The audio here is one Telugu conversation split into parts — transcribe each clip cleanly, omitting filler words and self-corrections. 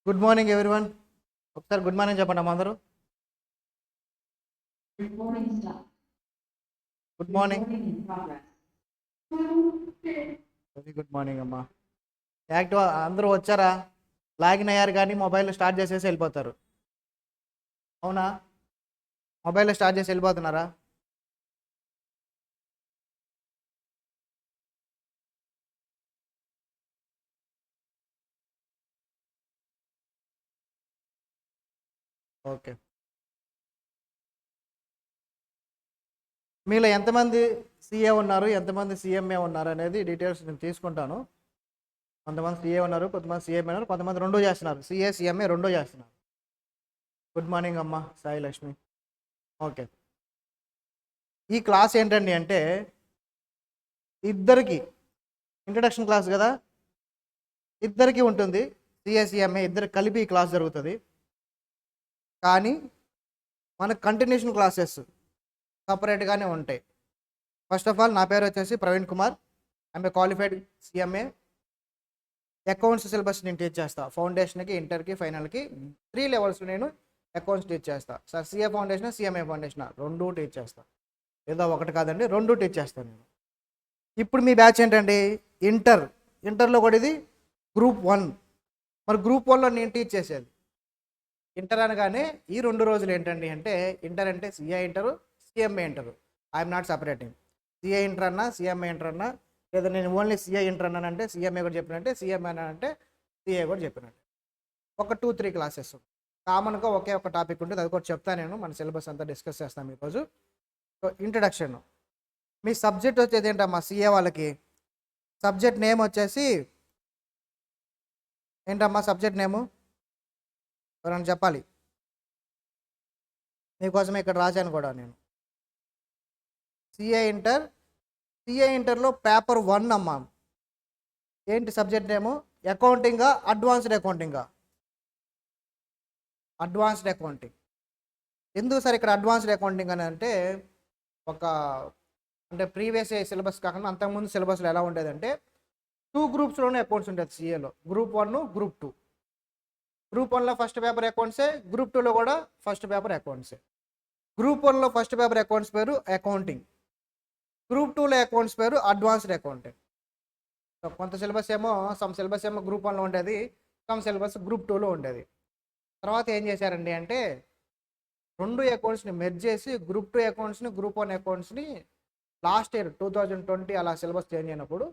Good morning everyone. ఒకసారి గుడ్ మార్నింగ్ చెప్పండి అమ్మా అందరూ. Good morning, sir. Good Good morning. morning in progress. Very good morning అమ్మా. యాక్టివ్ అందరూ వచ్చారా? లాగిన్ అయ్యారు కానీ మొబైల్ స్టార్ట్ చేసేసి వెళ్ళిపోతారు. అవునా? మొబైల్ స్టార్ట్ చేసి వెళ్ళిపోతున్నారా? ఓకే. మీలో ఎంతమంది సిఏ ఉన్నారు, ఎంతమంది సిఎంఏ ఉన్నారు అనేది డీటెయిల్స్ నేను తీసుకుంటాను. కొంతమంది సిఏ ఉన్నారు, కొంతమంది సిఎంఏ ఉన్నారు, కొంతమంది రెండో చేస్తున్నారు. సిఏ సిఎంఏ రెండో చేస్తున్నారు. గుడ్ మార్నింగ్ అమ్మా సాయి లక్ష్మి. ఓకే. ఈ క్లాస్ ఏంటండి అంటే ఇద్దరికి ఇంట్రడక్షన్ క్లాస్ కదా, ఇద్దరికి ఉంటుంది. సిఎస్ఈఎంఏ ఇద్దరు కలిపి ఈ క్లాస్ జరుగుతుంది. కానీ మన కంటిన్యూషన్ క్లాసెస్ సపరేట్గానే ఉంటాయి. ఫస్ట్ ఆఫ్ ఆల్ నా పేరు వచ్చేసి Praveen Kumar. I'm a qualified CMA. Accounts syllabus నేను టీచ్ చేస్తా. ఫౌండేషన్కి, ఇంటర్కి, ఫైనల్కి 3 లెవెల్స్ నేను అకౌంట్స్ టీచ్ చేస్తా. Sir CA foundation, CMA foundation రెండు టీచ్ చేస్తా. ఏదో ఒకటి కాదండి, రెండు టీచ్ చేస్తాను నేను. ఇప్పుడు మీ బ్యాచ్ ఏంటండి? ఇంటర్లో కూడా ఇది గ్రూప్ 1. మరి గ్రూప్ 1లో నేను టీచ్ చేసేది ఇంటర్ అనగానే ఈ 2 రోజులు ఏంటండి అంటే ఇంటర్ అంటే CA inter, CMA inter. I'm not separating. CA inter అన్నా, సిఎంఏ ఇంటర్ అన్నా, లేదా నేను ఓన్లీ సిఏ ఇంటర్ అన్నానంటే సిఎంఏ కూడా చెప్పినట్టే, సిఎంఏ అంటే సిఏ కూడా చెప్పినట్టే. ఒక 2-3 క్లాసెస్ కామన్గా ఒకే ఒక టాపిక్ ఉంటుంది. అది కూడా చెప్తాను నేను. మన సిలబస్ అంతా డిస్కస్ చేస్తాను ఈరోజు. So introduction. మీ సబ్జెక్ట్ వచ్చేది ఏంటమ్మా? సిఏ వాళ్ళకి సబ్జెక్ట్ నేమ్ వచ్చేసి ఏంటమ్మా? సబ్జెక్ట్ నేము ఎవరైనా చెప్పాలి. మీకోసమే ఇక్కడ రాశాను కూడా నేను. సిఏ ఇంటర్లో పేపర్ 1 అమ్మా. ఏంటి సబ్జెక్ట్ నేము? అకౌంటింగా, అడ్వాన్స్డ్ అకౌంటింగా? Advanced accounting. ఎందుకు సార్ ఇక్కడ అడ్వాన్స్డ్ అకౌంటింగ్ అని అంటే అంటే ప్రీవియస్ సిలబస్ కాకుండా అంతకుముందు సిలబస్లో ఎలా ఉండేదంటే 2 గ్రూప్స్లోనే అకౌంట్స్ ఉంటుంది సిఏలో. Group 1, group 2. గ్రూప్ 1లో ఫస్ట్ పేపర్ అకౌంట్సే, గ్రూప్ 2లో కూడా ఫస్ట్ పేపర్ అకౌంట్సే. గ్రూప్ 1లో ఫస్ట్ పేపర్ అకౌంట్స్ పేరు అకౌంటింగ్, గ్రూప్ 2లో అకౌంట్స్ పేరు అడ్వాన్స్డ్ అకౌంటింగ్. సో కొంత సిలబస్ ఏమో సిలబస్ ఏమో గ్రూప్ 1లో ఉండేది, సిలబస్ గ్రూప్ 2లో ఉండేది. తర్వాత ఏం చేశారండి అంటే 2 అకౌంట్స్ని మెర్జ్ చేసి గ్రూప్ 2 అకౌంట్స్ని, గ్రూప్ 1 అకౌంట్స్ని లాస్ట్ ఇయర్ 2020 అలా సిలబస్ చేంజ్ అయినప్పుడు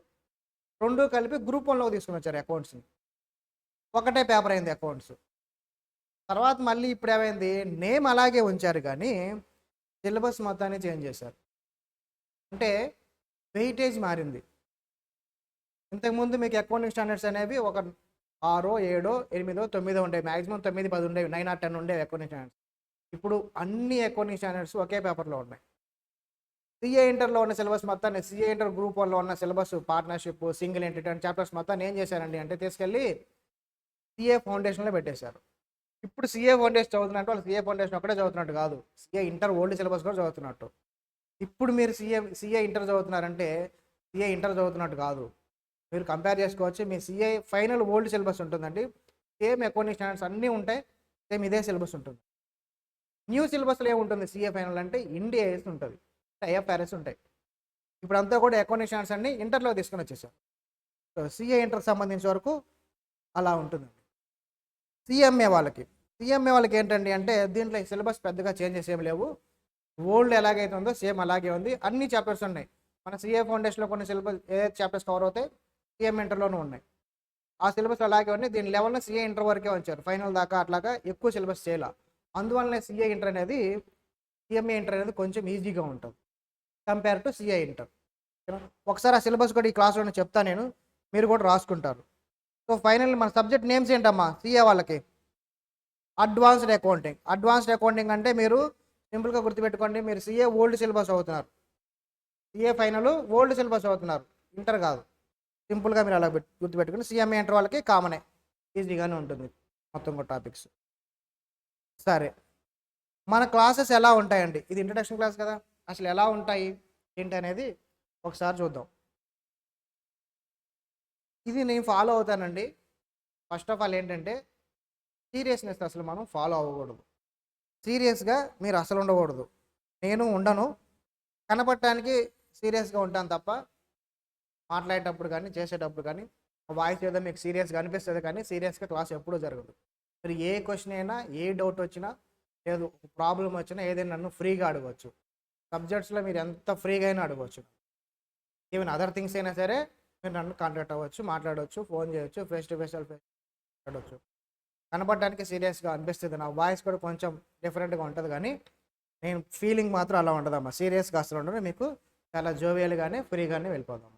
2 కలిపి గ్రూప్ 1లో తీసుకుని వచ్చారు అకౌంట్స్ని. ఒకటే పేపర్ అయింది అకౌంట్స్. తర్వాత మళ్ళీ ఇప్పుడు ఏమైంది, నేమ్ అలాగే ఉంచారు కానీ సిలబస్ మొత్తాన్ని చేంజ్ చేశారు. అంటే వెయిటేజ్ మారింది. ఇంతకుముందు మీకు అకౌంటింగ్ స్టాండర్డ్స్ అనేవి ఒక 6, 7, 8, 9 ఉండేవి. మ్యాక్సిమం 9, 10 ఉండేవి. 9 or 10 ఉండేవి అకౌంటింగ్ స్టాండర్డ్స్. ఇప్పుడు అన్ని అకౌంటింగ్ స్టాండర్డ్స్ ఒకే పేపర్లో ఉన్నాయి. సిఏ ఇంటర్లో ఉన్న సిలబస్ మొత్తాన్ని, సిఏ ఇంటర్ గ్రూప్ 1లో ఉన్న syllabus partnership, single entity and chapters మొత్తాన్ని ఏం చేశారండి అంటే తీసుకెళ్ళి సిఏ ఫౌండేషన్లో పెట్టేశారు. ఇప్పుడు సిఏ ఫౌండేషన్ చదువుతున్నట్టు వాళ్ళు సిఏ ఫౌండేషన్ ఒక్కటే చదువుతున్నట్టు కాదు, సిఏ ఇంటర్ ఓల్డ్ సిలబస్ కూడా చదువుతున్నట్టు. ఇప్పుడు మీరు సిఏ ఇంటర్ చదువుతున్నారంటే సిఏ ఇంటర్ చదువుతున్నట్టు కాదు. మీరు కంపేర్ చేసుకోవచ్చు. మీ సిఏ ఫైనల్ ఓల్డ్ సిలబస్ ఉంటుందండి. సేమ్ అకౌంటింగ్ స్టాండర్డ్స్ అన్నీ ఉంటాయి. సేమ్ ఇదే సిలబస్ ఉంటుంది. న్యూ సిలబస్లో ఏముంటుంది? సిఏ ఫైనల్ అంటే ఇండియాస్ ఉంటుంది, ఐఎఫ్ఆర్ఎస్ ఉంటాయి. ఇప్పుడు అంతా కూడా అకౌంటింగ్ స్టాండర్డ్స్ అన్ని ఇంటర్లో తీసుకొని వచ్చేసారు. సో సిఏ ఇంటర్కి సంబంధించిన వరకు అలా ఉంటుందండి. సిఎంఏ వాళ్ళకి ఏంటండి అంటే దీంట్లో సిలబస్ పెద్దగా చేంజెస్ ఏమి లేవు. ఓల్డ్ ఎలాగైతే ఉందో సేమ్ అలాగే ఉంది. అన్ని చాప్టర్స్ ఉన్నాయి. మన సిఏ ఫౌండేషన్లో కొన్ని సిలబస్ ఏదైతే చాప్టర్స్ కవర్ అవుతాయి సిఎం ఇంటర్లోనూ ఉన్నాయి. ఆ సిలబస్ అలాగే ఉన్నాయి. దీని లెవెల్ని సిఏ ఇంటర్ వరకే ఉంచారు. ఫైనల్ దాకా అట్లాగా ఎక్కువ సిలబస్ చేయాల. అందువల్లనే సిఏ ఇంటర్ అనేది, సిఎంఏ ఇంటర్ అనేది కొంచెం ఈజీగా ఉంటుంది కంపేర్ టు సిఏ ఇంటర్. ఒకసారి ఆ సిలబస్ కూడా ఈ క్లాస్లోనే చెప్తాను నేను, మీరు కూడా రాసుకుంటారు. సో ఫైనల్ మన సబ్జెక్ట్ నేమ్స్ ఏంటమ్మా? సిఏ వాళ్ళకి అడ్వాన్స్డ్ అకౌంటింగ్ అంటే మీరు సింపుల్గా గుర్తుపెట్టుకోండి, మీరు సిఏ ఓల్డ్ సిలబస్ అవుతున్నారు, సిఏ ఫైనల్ ఓల్డ్ సిలబస్ అవుతున్నారు, ఇంటర్ కాదు. సింపుల్గా మీరు అలా గుర్తుపెట్టుకుని సిఎంఏ ఇంటర్ వాళ్ళకి కామనే, ఈజీగానే ఉంటుంది మొత్తం కూడా టాపిక్స్. సరే, మన క్లాసెస్ ఎలా ఉంటాయండి? ఇది ఇంట్రడక్షన్ క్లాస్ కదా, అసలు ఎలా ఉంటాయి ఏంటి అనేది ఒకసారి చూద్దాం. ఇది నేను ఫాలో అవుతానండి. ఫస్ట్ ఆఫ్ ఆల్ ఏంటంటే సీరియస్నెస్ అసలు మనం ఫాలో అవ్వకూడదు. సీరియస్గా మీరు అసలు ఉండకూడదు. నేను ఉండను, కనపడటానికి సీరియస్గా ఉంటాను తప్ప మాట్లాడేటప్పుడు కానీ చేసేటప్పుడు కానీ వాయిస్ ఏదో మీకు సీరియస్గా అనిపిస్తుంది కానీ సీరియస్గా క్లాస్ ఎప్పుడూ జరగదు. మీరు ఏ క్వశ్చన్ అయినా ఏ డౌట్ వచ్చినా లేదు ప్రాబ్లం వచ్చినా ఏదైనా నన్ను ఫ్రీగా అడగవచ్చు. సబ్జెక్ట్స్లో మీరు ఎంత ఫ్రీగా అయినా అడగవచ్చు. ఈవెన్ అదర్ థింగ్స్ అయినా సరే మీరు నన్ను కాంటాక్ట్ అవ్వచ్చు, మాట్లాడవచ్చు, ఫోన్ చేయొచ్చు, ఫేస్ టు ఫేస్ మాట్లాడవచ్చు. కనపడడానికి సీరియస్గా అనిపిస్తుంది, నా వాయిస్ కూడా కొంచెం డిఫరెంట్గా ఉంటుంది కానీ నేను ఫీలింగ్ మాత్రం అలా ఉండదమ్మా. సీరియస్గా అసలు ఉండదు, మీకు చాలా జోవియల్గానే ఫ్రీగానే వెళ్ళిపోదాం.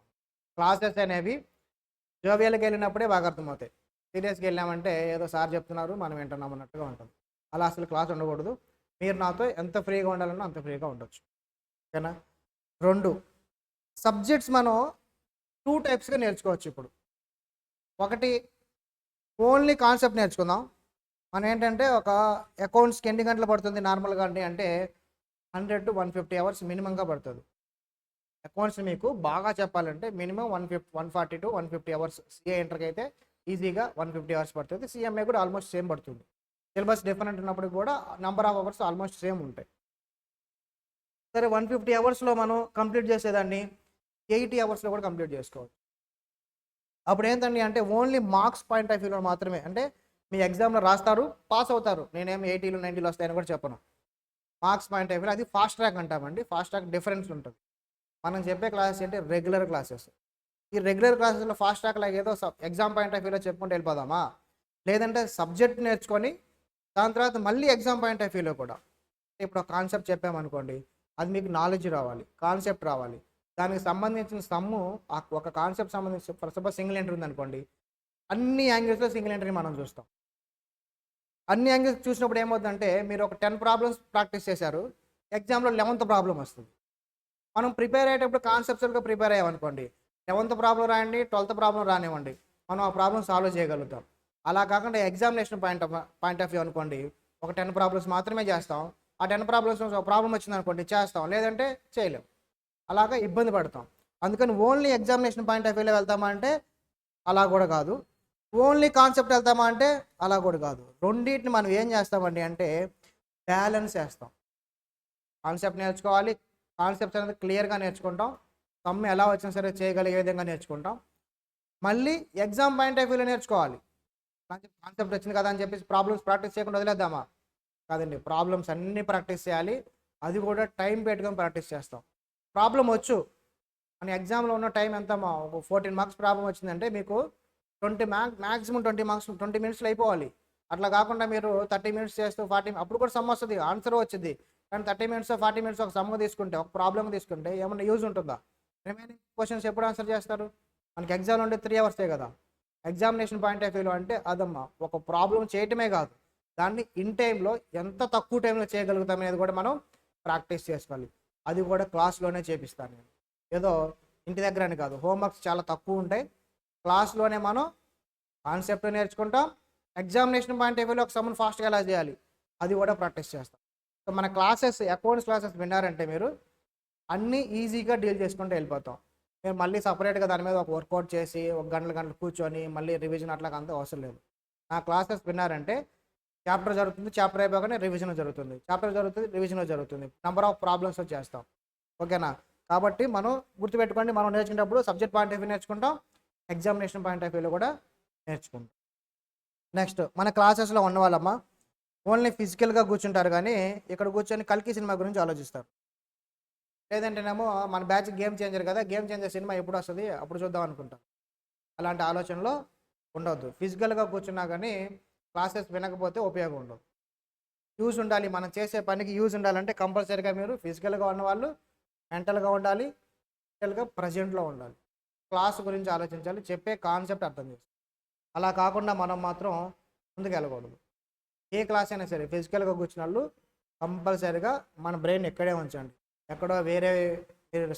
క్లాసెస్ అనేవి జోవియల్గా వెళ్ళినప్పుడే బాగా అర్థమవుతాయి. సీరియస్గా వెళ్ళామంటే ఏదో సార్ చెప్తున్నారు మనం వింటున్నాం అన్నట్టుగా ఉంటుంది. అలా అసలు క్లాస్ ఉండకూడదు. మీరు నాతో ఎంత ఫ్రీగా ఉండాలన్నా అంత ఫ్రీగా ఉండొచ్చు. ఓకేనా? 2 సబ్జెక్ట్స్ మనం 2 టైప్స్గా నేర్చుకోవచ్చు. ఇప్పుడు ఒకటి ఓన్లీ కాన్సెప్ట్ నేర్చుకుందాం. మనం ఏంటంటే ఒక అకౌంట్స్కి ఎన్ని గంటలు పడుతుంది నార్మల్గా అంటే 100 to 150 అవర్స్ మినిమంగా పడుతుంది. అకౌంట్స్ మీకు బాగా చెప్పాలంటే మినిమం 140 to 150 అవర్స్. సిఏ ఇంటర్కి అయితే ఈజీగా 150 అవర్స్ పడుతుంది. సిఎంఏ కూడా ఆల్మోస్ట్ సేమ్ పడుతుంది. సిలబస్ డిఫరెంట్ ఉన్నప్పుడు కూడా number of hours almost same ఉంటాయి. సరే 150 అవర్స్లో మనం కంప్లీట్ చేసేదాన్ని 80 అవర్స్లో కూడా కంప్లీట్ చేసుకోవచ్చు. అప్పుడు ఏంటండి అంటే ఓన్లీ మార్క్స్ పాయింట్ ఆఫ్ వ్యూలో మాత్రమే, అంటే మీ ఎగ్జామ్లో రాస్తారు, పాస్ అవుతారు. నేనేం 80లు 90లు వస్తాయని కూడా చెప్పను. మార్క్స్ పాయింట్ ఆఫ్ వ్యూలో అది ఫాస్ట్ ట్రాక్ అంటామండి. ఫాస్ట్ ట్రాక్ డిఫరెన్స్ ఉంటుంది. మనం చెప్పే క్లాసెస్ అంటే రెగ్యులర్ క్లాసెస్. ఈ రెగ్యులర్ క్లాసెస్లో ఫాస్ట్ ట్రాక్ లాగా ఏదో ఎగ్జామ్ పాయింట్ ఆఫ్ వ్యూలో చెప్పుకుంటూ వెళ్ళిపోదామా? లేదంటే సబ్జెక్ట్ నేర్చుకొని దాని తర్వాత మళ్ళీ ఎగ్జామ్ పాయింట్ ఆఫ్ వ్యూలో కూడా ఇప్పుడు ఒక కాన్సెప్ట్ చెప్పామనుకోండి, అది మీకు నాలెడ్జ్ రావాలి, కాన్సెప్ట్ రావాలి, దానికి సంబంధించిన సమ్ము ఒక కాన్సెప్ట్ సంబంధించి ఫర్ సపోజ్ సింగిల్ ఎంట్రీ ఉందనుకోండి, అన్ని యాంగిల్స్లో సింగిల్ ఎంట్రీని మనం చూస్తాం. అన్ని యాంగిల్స్ చూసినప్పుడు ఏమవుతుందంటే మీరు ఒక 10 ప్రాబ్లమ్స్ ప్రాక్టీస్ చేశారు, ఎగ్జామ్లో 11th ప్రాబ్లం వస్తుంది. మనం ప్రిపేర్ అయ్యేటప్పుడు కాన్సెప్చువల్గా ప్రిపేర్ అయ్యామనుకోండి, 11th ప్రాబ్లం రాయండి, 12th ప్రాబ్లం రానివ్వండి, మనం ఆ ప్రాబ్లం సాల్వ్ చేయగలుగుతాం. అలా కాకుండా ఎగ్జామినేషన్ పాయింట్ ఆఫ్ వ్యూ అనుకోండి, ఒక 10 ప్రాబ్లమ్స్ మాత్రమే చేస్తాం. ఆ 10 ప్రాబ్లమ్స్ ఒక ప్రాబ్లం వచ్చింది అనుకోండి చేస్తాం, లేదంటే చేయలేం. అలాగా ఇబ్బంది పడతాం. అందుకని ఓన్లీ ఎగ్జామినేషన్ పాయింట్ ఆఫ్ వ్యూలో వెళ్తామా అంటే అలా కూడా కాదు, ఓన్లీ కాన్సెప్ట్ వెళ్తామా అంటే అలా కూడా కాదు. రెండింటిని మనం ఏం చేస్తామండి అంటే బ్యాలెన్స్ చేస్తాం. కాన్సెప్ట్ నేర్చుకోవాలి, కాన్సెప్ట్స్ అనేది క్లియర్గా నేర్చుకుంటాం, సమ్ ఎలా వచ్చినా సరే చేయగలిగే విధంగా నేర్చుకుంటాం. మళ్ళీ ఎగ్జామ్ పాయింట్ ఆఫ్ వ్యూలో నేర్చుకోవాలి. కాన్సెప్ట్ వచ్చింది కదా అని చెప్పేసి ప్రాబ్లమ్స్ ప్రాక్టీస్ చేయకుండా వదిలేద్దామా? కాదండి, ప్రాబ్లమ్స్ అన్నీ ప్రాక్టీస్ చేయాలి. అది కూడా టైం పెట్టుకొని ప్రాక్టీస్ చేస్తాం. ప్రాబ్లం వచ్చు మన ఎగ్జామ్లో ఉన్న టైం ఎంత, ఒక 14 మార్క్స్ ప్రాబ్లం వచ్చిందంటే మీకు 20 మ్యాక్సిమం 20 మినిట్స్లో అయిపోవాలి. అట్లా కాకుండా మీరు 30 మినిట్స్ చేస్తూ 40, అప్పుడు కూడా సమ్ వస్తుంది, ఆన్సర్ వచ్చింది. కానీ 30 మినిట్స్ 40 మినిట్స్ ఒక సమ్ తీసుకుంటే, ఒక ప్రాబ్లమ్ తీసుకుంటే ఏమన్నా యూజ్ ఉంటుందా? రిమైనింగ్ క్వశ్చన్స్ ఎప్పుడు ఆన్సర్ చేస్తారు? మనకి ఎగ్జామ్ ఉంటే 3 అవర్సే కదా. ఎగ్జామినేషన్ పాయింట్ ఆఫ్ వ్యూలో అంటే అదమ్మా ఒక ప్రాబ్లం చేయటమే కాదు, దాన్ని ఇన్ టైంలో ఎంత తక్కువ టైంలో చేయగలుగుతాం అనేది కూడా మనం ప్రాక్టీస్ చేసుకోవాలి. అది కూడా క్లాస్లోనే చేపిస్తాను నేను, ఏదో ఇంటి దగ్గర అని కాదు. హోంవర్క్స్ చాలా తక్కువ ఉంటాయి, క్లాస్లోనే మనం కాన్సెప్ట్ నేర్చుకుంటాం. ఎగ్జామినేషన్ పాయింట్ ఆఫ్ వ్యూలో ఒక సమ్మన్ ఫాస్ట్గా ఎలా చేయాలి అది కూడా ప్రాక్టీస్ చేస్తాం. సో మన క్లాసెస్ అకౌంట్స్ క్లాసెస్ విన్నారంటే మీరు అన్నీ ఈజీగా డీల్ చేసుకుంటూ వెళ్ళిపోతాం. మేము మళ్ళీ సపరేట్గా దాని మీద ఒక వర్కౌట్ చేసి ఒక గంటలు కూర్చొని మళ్ళీ రివిజన్ అట్లా అంత అవసరం లేదు. నా క్లాసెస్ విన్నారంటే చాప్టర్ జరుగుతుంది, చాప్టర్ అయిపోగానే రివిజన్ జరుగుతుంది, చాప్టర్ జరుగుతుంది, రివిజన్ జరుగుతుంది, నెంబర్ ఆఫ్ ప్రాబ్లమ్స్ చేస్తాం. ఓకేనా? కాబట్టి మనం గుర్తుపెట్టుకోండి, మనం నేర్చుకునేటప్పుడు సబ్జెక్ట్ పాయింట్ ఆఫ్ వ్యూ నేర్చుకుంటాం, ఎగ్జామినేషన్ పాయింట్ ఆఫ్ వ్యూలో కూడా నేర్చుకుంటాం. నెక్స్ట్ మన క్లాసెస్లో ఉన్న వాళ్ళమ్మ ఓన్లీ ఫిజికల్గా కూర్చుంటారు కానీ ఇక్కడ కూర్చొని కల్కి సినిమా గురించి ఆలోచిస్తారు. లేదంటేనేమో మన బ్యాచ్ గేమ్ చేంజర్ కదా, గేమ్ చేంజర్ సినిమా ఎప్పుడు వస్తుంది అప్పుడు చూద్దాం అనుకుంటాం. అలాంటి ఆలోచనలో ఉండవద్దు. ఫిజికల్గా కూర్చున్నా కానీ క్లాసెస్ వినకపోతే ఉపయోగం ఉండదు. యూజ్ ఉండాలి, మనం చేసే పనికి యూజ్ ఉండాలంటే కంపల్సరీగా మీరు ఫిజికల్గా ఉన్నవాళ్ళు మెంటల్గా ఉండాలి, మెంటల్గా ప్రజెంట్లో ఉండాలి, క్లాస్ గురించి ఆలోచించాలి, చెప్పే కాన్సెప్ట్ అర్థం చేసుకోవాలి. అలా కాకుండా మనం మాత్రం ముందుకు వెళ్ళకూడదు. ఏ క్లాస్ అయినా సరే ఫిజికల్గా కూర్చున్న వాళ్ళు కంపల్సరీగా మన బ్రెయిన్ ఎక్కడే ఉంచండి. ఎక్కడో వేరే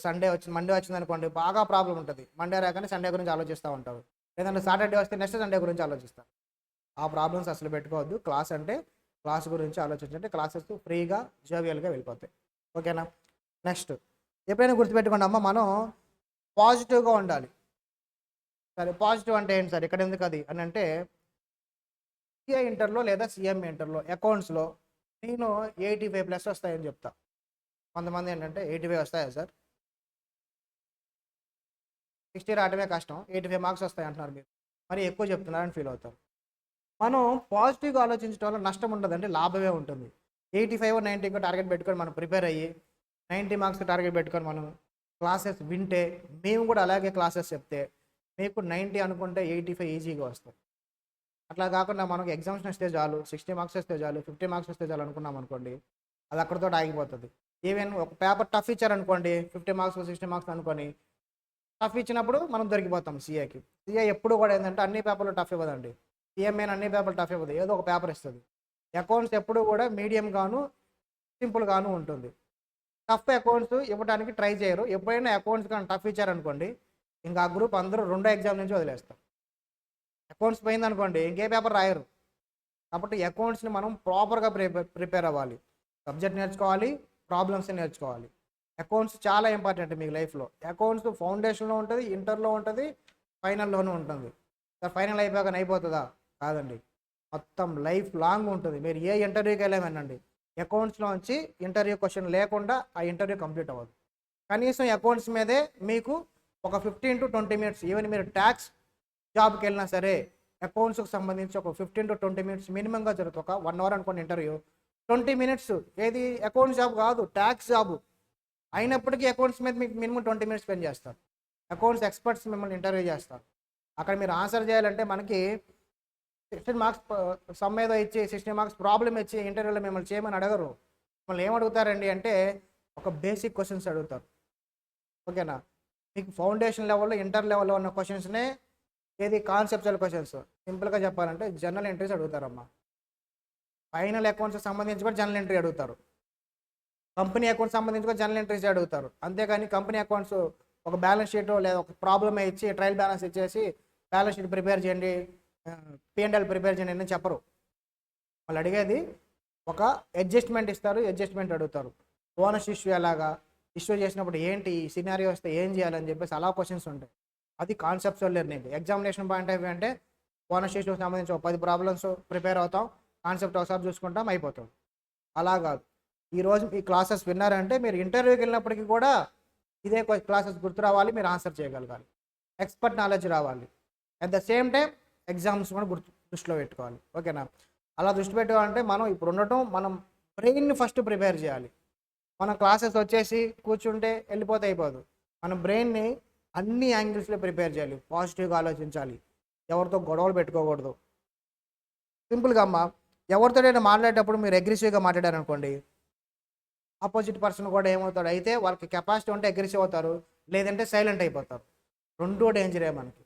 సండే వచ్చింది, మండే వచ్చింది అనుకోండి, బాగా ప్రాబ్లం ఉంటుంది. మండే రాగానే సండే గురించి ఆలోచిస్తూ ఉంటారు, లేదంటే సాటర్డే వస్తే నెక్స్ట్ సండే గురించి ఆలోచిస్తారు. ఆ ప్రాబ్లమ్స్ అసలు పెట్టుకోవద్దు. క్లాస్ అంటే క్లాస్ గురించి ఆలోచించండి, క్లాసెస్ ఫ్రీగా జోవియల్గా వెళ్ళిపోతాయి. ఓకేనా? నెక్స్ట్ ఎప్పుడైనా గుర్తుపెట్టుకోండి అమ్మ, మనం పాజిటివ్గా ఉండాలి. సరే పాజిటివ్ అంటే ఏంటి సార్, ఇక్కడ ఎందుకు అది అని అంటే సిఏ ఇంటర్లో లేదా సిఎంఏ ఇంటర్లో అకౌంట్స్లో నేను 85+ వస్తాయని చెప్తా. కొంతమంది ఏంటంటే 85 వస్తాయా సార్, 60 రావడమే కష్టం, 85 మార్క్స్ వస్తాయి అంటున్నారు మీరు, మరి ఎక్కువ చెప్తున్నారని ఫీల్ అవుతారు. మనం పాజిటివ్గా ఆలోచించడం వల్ల నష్టం ఉండదండి, లాభమే ఉంటుంది. 85 90 టార్గెట్ పెట్టుకొని మనం ప్రిపేర్ అయ్యి 90 మార్క్స్ టార్గెట్ పెట్టుకొని మనం క్లాసెస్ వింటే, మేము కూడా అలాగే క్లాసెస్ చెప్తే మీకు 90 అనుకుంటే 85 ఈజీగా వస్తుంది. అట్లా కాకుండా మనకు ఎగ్జామ్స్ వస్తే చాలు, 60 మార్క్స్ వస్తే చాలు, 50 మార్క్స్ వస్తే చాలు అనుకున్నాం అనుకోండి, అది అక్కడితో ఆగిపోతుంది. ఈవెన్ ఒక పేపర్ టఫ్ ఇచ్చారనుకోండి, 50 మార్క్స్ 60 మార్క్స్ అనుకొని టఫ్ ఇచ్చినప్పుడు మనం దొరికిపోతాం సీఏకి. సీఏ ఎప్పుడు కూడా ఏంటంటే అన్ని పేపర్లు టఫ్ ఇవ్వదండి, సిఎంఏని అన్ని పేపర్లు టఫ్ ఇవ్వదు, ఏదో ఒక పేపర్ ఇస్తుంది. అకౌంట్స్ ఎప్పుడు కూడా మీడియం గాను సింపుల్ గాను ఉంటుంది. టఫ్ అకౌంట్స్ ఇవ్వడానికి ట్రై చేయరు. ఎప్పుడైనా అకౌంట్స్ కానీ టఫ్ ఇచ్చారనుకోండి, ఇంకా ఆ గ్రూప్ అందరూ రెండో ఎగ్జామ్ నుంచి వదిలేస్తారు. అకౌంట్స్ పోయిందనుకోండి ఇంకే పేపర్ రాయరు. కాబట్టి అకౌంట్స్ని మనం ప్రాపర్గా ప్రిపేర్ అవ్వాలి, సబ్జెక్ట్ నేర్చుకోవాలి, ప్రాబ్లమ్స్ నేర్చుకోవాలి. అకౌంట్స్ చాలా ఇంపార్టెంట్ మీకు లైఫ్లో. అకౌంట్స్ ఫౌండేషన్లో ఉంటుంది, ఇంటర్లో ఉంటుంది, ఫైనల్లోనూ ఉంటుంది. సార్ ఫైనల్ అయిపోయాక అయిపోతుందా? కాదండి, మొత్తం లైఫ్ లాంగ్ ఉంటుంది. మీరు ఏ ఇంటర్వ్యూకి వెళ్ళామనండి, అకౌంట్స్లోంచి ఇంటర్వ్యూ క్వశ్చన్ లేకుండా ఆ ఇంటర్వ్యూ కంప్లీట్ అవ్వదు. కనీసం అకౌంట్స్ మీదే మీకు ఒక 15 to 20 మినిట్స్, ఈవెన్ మీరు ట్యాక్స్ జాబ్కి వెళ్ళినా సరే అకౌంట్స్కి సంబంధించి ఒక 15 to 20 మినిట్స్ మినిమంగా జరుగుతుంది. ఒక 1 అవర్ అనుకోండి ఇంటర్వ్యూ, 20 మినిట్స్. ఏది అకౌంట్స్ జాబ్ కాదు, ట్యాక్స్ జాబ్ అయినప్పటికీ అకౌంట్స్ మీద మీకు మినిమం 20 మినిట్స్ స్పెండ్ చేస్తారు. అకౌంట్స్ ఎక్స్పర్ట్స్ మిమ్మల్ని ఇంటర్వ్యూ చేస్తారు. అక్కడ మీరు ఆన్సర్ చేయాలంటే మనకి 16 మార్క్స్ సమ్ ఏదో ఇచ్చి 60 మార్క్స్ ప్రాబ్లం ఇచ్చి ఇంటర్వ్యూలో మిమ్మల్ని చేయమని అడగరు. మిమ్మల్ని ఏమడుగుతారండి అంటే ఒక బేసిక్ క్వశ్చన్స్ అడుగుతారు. ఓకేనా? మీకు ఫౌండేషన్ లెవెల్లో ఇంటర్ లెవెల్లో ఉన్న క్వశ్చన్స్నే ఏది కాన్సెప్చువల్ క్వశ్చన్స్. సింపుల్గా చెప్పాలంటే జనరల్ ఎంట్రీస్ అడుగుతారమ్మా. ఫైనల్ అకౌంట్స్కి సంబంధించి కూడా జనరల్ ఎంట్రీ అడుగుతారు, కంపెనీ అకౌంట్స్ సంబంధించి కూడా జనరల్ ఎంట్రీస్ అడుగుతారు. అంతేగాని కంపెనీ అకౌంట్స్ ఒక బ్యాలెన్స్ షీట్ లేదా ఒక ప్రాబ్లమ్ ఇచ్చి ట్రయల్ బ్యాలెన్స్ ఇచ్చేసి బ్యాలెన్స్ షీట్ ప్రిపేర్ చేయండి, P&L ప్రిపేర్ చేయండి అని చెప్పరు. వాళ్ళు అడిగేది ఒక అడ్జస్ట్మెంట్ ఇస్తారు, అడ్జస్ట్మెంట్ అడుగుతారు. బోనస్ ఇష్యూ ఎలాగా, ఇష్యూ చేసినప్పుడు ఏంటి, సినారియో వస్తే ఏం చేయాలని చెప్పేసి అలా క్వశ్చన్స్ ఉంటాయి. అది conceptual learning. Examination point of view అంటే బోనస్ ఇష్యూకి సంబంధించి ఒక 10 ప్రాబ్లమ్స్ ప్రిపేర్ అవుతాం, కాన్సెప్ట్ ఒకసారి చూసుకుంటాం, అయిపోతాం. అలా కాదు. ఈరోజు ఈ క్లాసెస్ విన్నారంటే మీరు ఇంటర్వ్యూకి వెళ్ళినప్పటికీ కూడా ఇదే క్లాసెస్ గుర్తు రావాలి, మీరు ఆన్సర్ చేయగలగాలి, ఎక్స్పర్ట్ నాలెడ్జ్ రావాలి. At the same time exams కూడా దృష్టిలో పెట్టుకోవాలి. ఓకేనా? అలా దృష్టి పెట్టుకోవాలంటే మనం ఇప్పుడు ఉండటం, మనం బ్రెయిన్ని ఫస్ట్ ప్రిపేర్ చేయాలి. మన క్లాసెస్ వచ్చేసి కూర్చుంటే వెళ్ళిపోతే అయిపోదు. మన బ్రెయిన్ని అన్ని యాంగిల్స్లో ప్రిపేర్ చేయాలి, పాజిటివ్గా ఆలోచించాలి, ఎవరితో గొడవలు పెట్టుకోకూడదు. సింపుల్గా అమ్మ, ఎవరితోనైనా మాట్లాడేటప్పుడు మీరు అగ్రెసివ్గా మాట్లాడారనుకోండి, ఆపోజిట్ పర్సన్ కూడా ఏమవుతాడు అయితే వాళ్ళకి కెపాసిటీ ఉంటే అగ్రెసివ్ అవుతారు, లేదంటే సైలెంట్ అయిపోతారు. రెండో డేంజరే మనకి.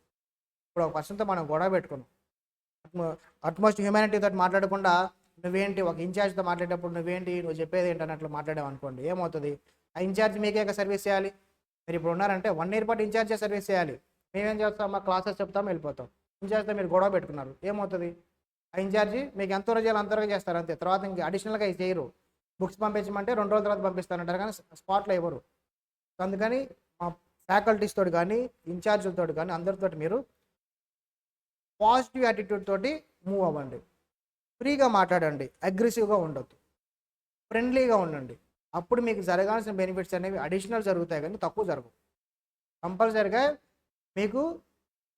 ఇప్పుడు ఒక పర్సన్తో మనం గొడవ పెట్టుకున్నాం, అట్మోస్ట్ హ్యూమానిటీతో మాట్లాడకుండా నువ్వేంటి, ఒక ఇన్ఛార్జ్తో మాట్లాడేటప్పుడు నువ్వేంటి, నువ్వు చెప్పేది ఏంటి అన్నట్లు మాట్లాడావు అనుకోండి, ఏమవుతుంది? ఆ ఇన్ఛార్జ్ మీకే సర్వీస్ చేయాలి. మీరు ఇప్పుడు ఉన్నారంటే 1 year పాటు ఇన్ఛార్జే సర్వీస్ చేయాలి. మేమేం చేస్తాం, మా క్లాసెస్ చెప్తాం, వెళ్ళిపోతాం. ఇన్ఛార్జ్తో మీరు గొడవ పెట్టుకున్నారు, ఏమవుతుంది? ఆ ఇన్ఛార్జి మీకు ఎంత రోజులు అంతవరకు చేస్తారు అంతే, తర్వాత ఇంక అడిషనల్గా చేయరు. బుక్స్ పంపించమంటే 2 రోజుల తర్వాత పంపిస్తానంటారు కానీ స్పాట్లో ఇవ్వరు. అందుకని మా ఫ్యాకల్టీస్ తోటి కానీ ఇన్ఛార్జీలతో కానీ అందరితో మీరు పాజిటివ్ యాటిట్యూడ్ తోటి మూవ్ అవ్వండి, ఫ్రీగా మాట్లాడండి, అగ్రెసివ్గా ఉండొద్దు, ఫ్రెండ్లీగా ఉండండి. అప్పుడు మీకు జరగాల్సిన బెనిఫిట్స్ అనేవి అడిషనల్ జరుగుతాయి కానీ తక్కువ జరగవు. కంపల్సరీగా మీకు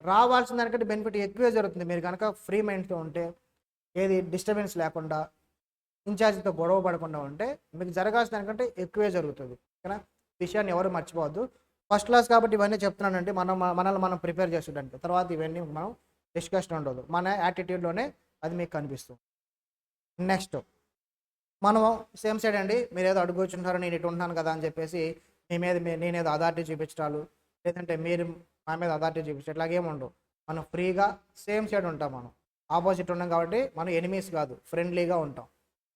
రావాల్సిన దానికంటే బెనిఫిట్ ఎక్కువే జరుగుతుంది మీరు కనుక ఫ్రీ మైండ్తో ఉంటే, ఏది డిస్టర్బెన్స్ లేకుండా, ఇన్ఛార్జ్తో గొడవ పడకుండా ఉంటే మీకు జరగాల్సిన దానికంటే ఎక్కువే జరుగుతుంది. ఓకేనా? విషయాన్ని ఎవరు మర్చిపోవద్దు. ఫస్ట్ క్లాస్ కాబట్టి ఇవన్నీ చెప్తున్నానంటే మనల్ని మనం ప్రిపేర్ చేస్తుంటానికి, తర్వాత ఇవన్నీ మనం డిస్కషన్ ఉండదు, మన యాటిట్యూడ్లోనే అది మీకు కనిపిస్తుంది. నెక్స్ట్ మనం సేమ్ సైడ్ అండి, మీరు ఏదో అడుగుచుంటారు, నేను ఇటు ఉంటాను కదా అని చెప్పేసి మీ మీద నేనేదో అథారిటీ చూపించడాలు, లేదంటే మీరు మా మీద అథారిటీ చూపించడం, ఇట్లాగేముండవు. మనం ఫ్రీగా సేమ్ సైడ్ ఉంటాం. మనం ఆపోజిట్ ఉన్నాం కాబట్టి మనం ఎనిమీస్ కాదు, ఫ్రెండ్లీగా ఉంటాం.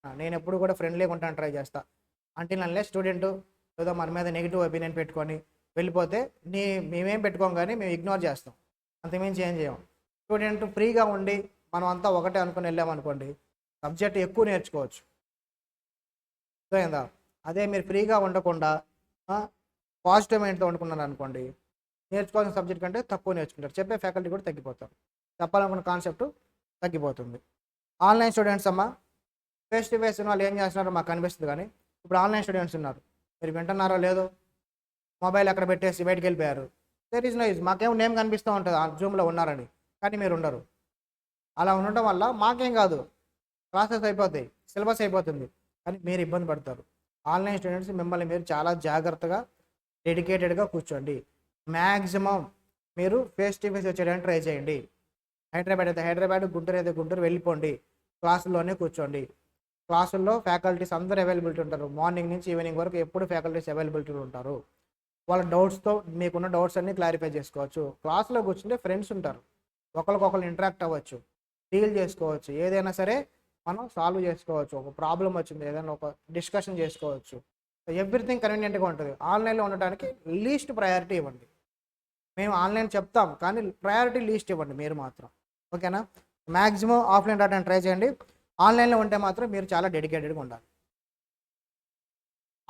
నేను ఎప్పుడు కూడా ఫ్రెండ్లీగా ఉంటాను, ట్రై చేస్తా. అంటే నన్ను స్టూడెంట్ ఏదో మన మీద నెగిటివ్ ఒపీనియన్ పెట్టుకొని వెళ్ళిపోతే మేమేం పెట్టుకోం కానీ మేము ఇగ్నోర్ చేస్తాం, అంతకుమించి ఏం చేయం. స్టూడెంట్ ఫ్రీగా ఉండి మనం అంతా ఒకటే అనుకుని వెళ్ళామనుకోండి, సబ్జెక్ట్ ఎక్కువ నేర్చుకోవచ్చు. అర్థమైందా? అదే మీరు ఫ్రీగా ఉండకుండా పాజిటివ్ మైండ్తో వండుకున్నారు అనుకోండి, నేర్చుకోవాల్సిన సబ్జెక్ట్ కంటే తక్కువ నేర్చుకుంటారు, చెప్పే ఫ్యాకల్టీ కూడా తగ్గిపోతారు, చెప్పాలనుకున్న కాన్సెప్ట్ తగ్గిపోతుంది. ఆన్లైన్ స్టూడెంట్స్ అమ్మా, ఫేస్ టు ఫేస్ ఉన్న వాళ్ళు ఏం చేస్తున్నారో మాకు కనిపిస్తుంది, కానీ ఇప్పుడు ఆన్లైన్ స్టూడెంట్స్ ఉన్నారు. మీరు వింటున్నారో లేదో, మొబైల్ అక్కడ పెట్టేసి బయటికి వెళ్ళిపోయారు. There is no use. మాకేమో నేమ్ కనిపిస్తూ ఉంటుంది ఆ జూమ్లో ఉన్నారని, కానీ మీరు ఉండరు. అలా ఉండటం వల్ల మాకేం కాదు, క్లాసెస్ అయిపోతాయి, సిలబస్ అయిపోతుంది, కానీ మీరు ఇబ్బంది పడతారు. ఆన్లైన్ స్టూడెంట్స్ మిమ్మల్ని మీరు చాలా జాగ్రత్తగా డెడికేటెడ్గా కూర్చోండి. మ్యాక్సిమం మీరు ఫేస్ టు ఫేస్ వచ్చేయడానికి ట్రై చేయండి. హైదరాబాద్ అయితే హైదరాబాద్, గుంటూరు అయితే గుంటూరు వెళ్ళిపోండి. క్లాసుల్లోనే కూర్చోండి. క్లాసుల్లో ఫ్యాకల్టీస్ అందరూ అవైలబిలిటీ ఉంటారు. మార్నింగ్ నుంచి ఈవినింగ్ వరకు ఎప్పుడు ఫ్యాకల్టీస్ అవైలబిలిటీ ఉంటారు. వాళ్ళ డౌట్స్తో మీకున్న డౌట్స్ అన్నీ క్లారిఫై చేసుకోవచ్చు. క్లాస్లో కూర్చుంటే ఫ్రెండ్స్ ఉంటారు, ఒకరికొకరు ఇంటరాక్ట్ అవ్వచ్చు, డీల్ చేసుకోవచ్చు, ఏదైనా సరే మనం సాల్వ్ చేసుకోవచ్చు. ఒక ప్రాబ్లం వచ్చింది, ఏదైనా ఒక డిస్కషన్ చేసుకోవచ్చు. ఎవ్రీథింగ్ కన్వీనియంట్గా ఉంటుంది. ఆన్లైన్లో ఉండడానికి లీస్ట్ ప్రయారిటీ ఇవ్వండి. మేము ఆన్లైన్ చెప్తాం, కానీ ప్రయారిటీ లీస్ట్ ఇవ్వండి మీరు మాత్రం. ఓకేనా? మ్యాక్సిమం ఆఫ్లైన్ రావడానికి ట్రై చేయండి. ఆన్లైన్లో ఉంటే మాత్రం మీరు చాలా డెడికేటెడ్గా ఉండాలి.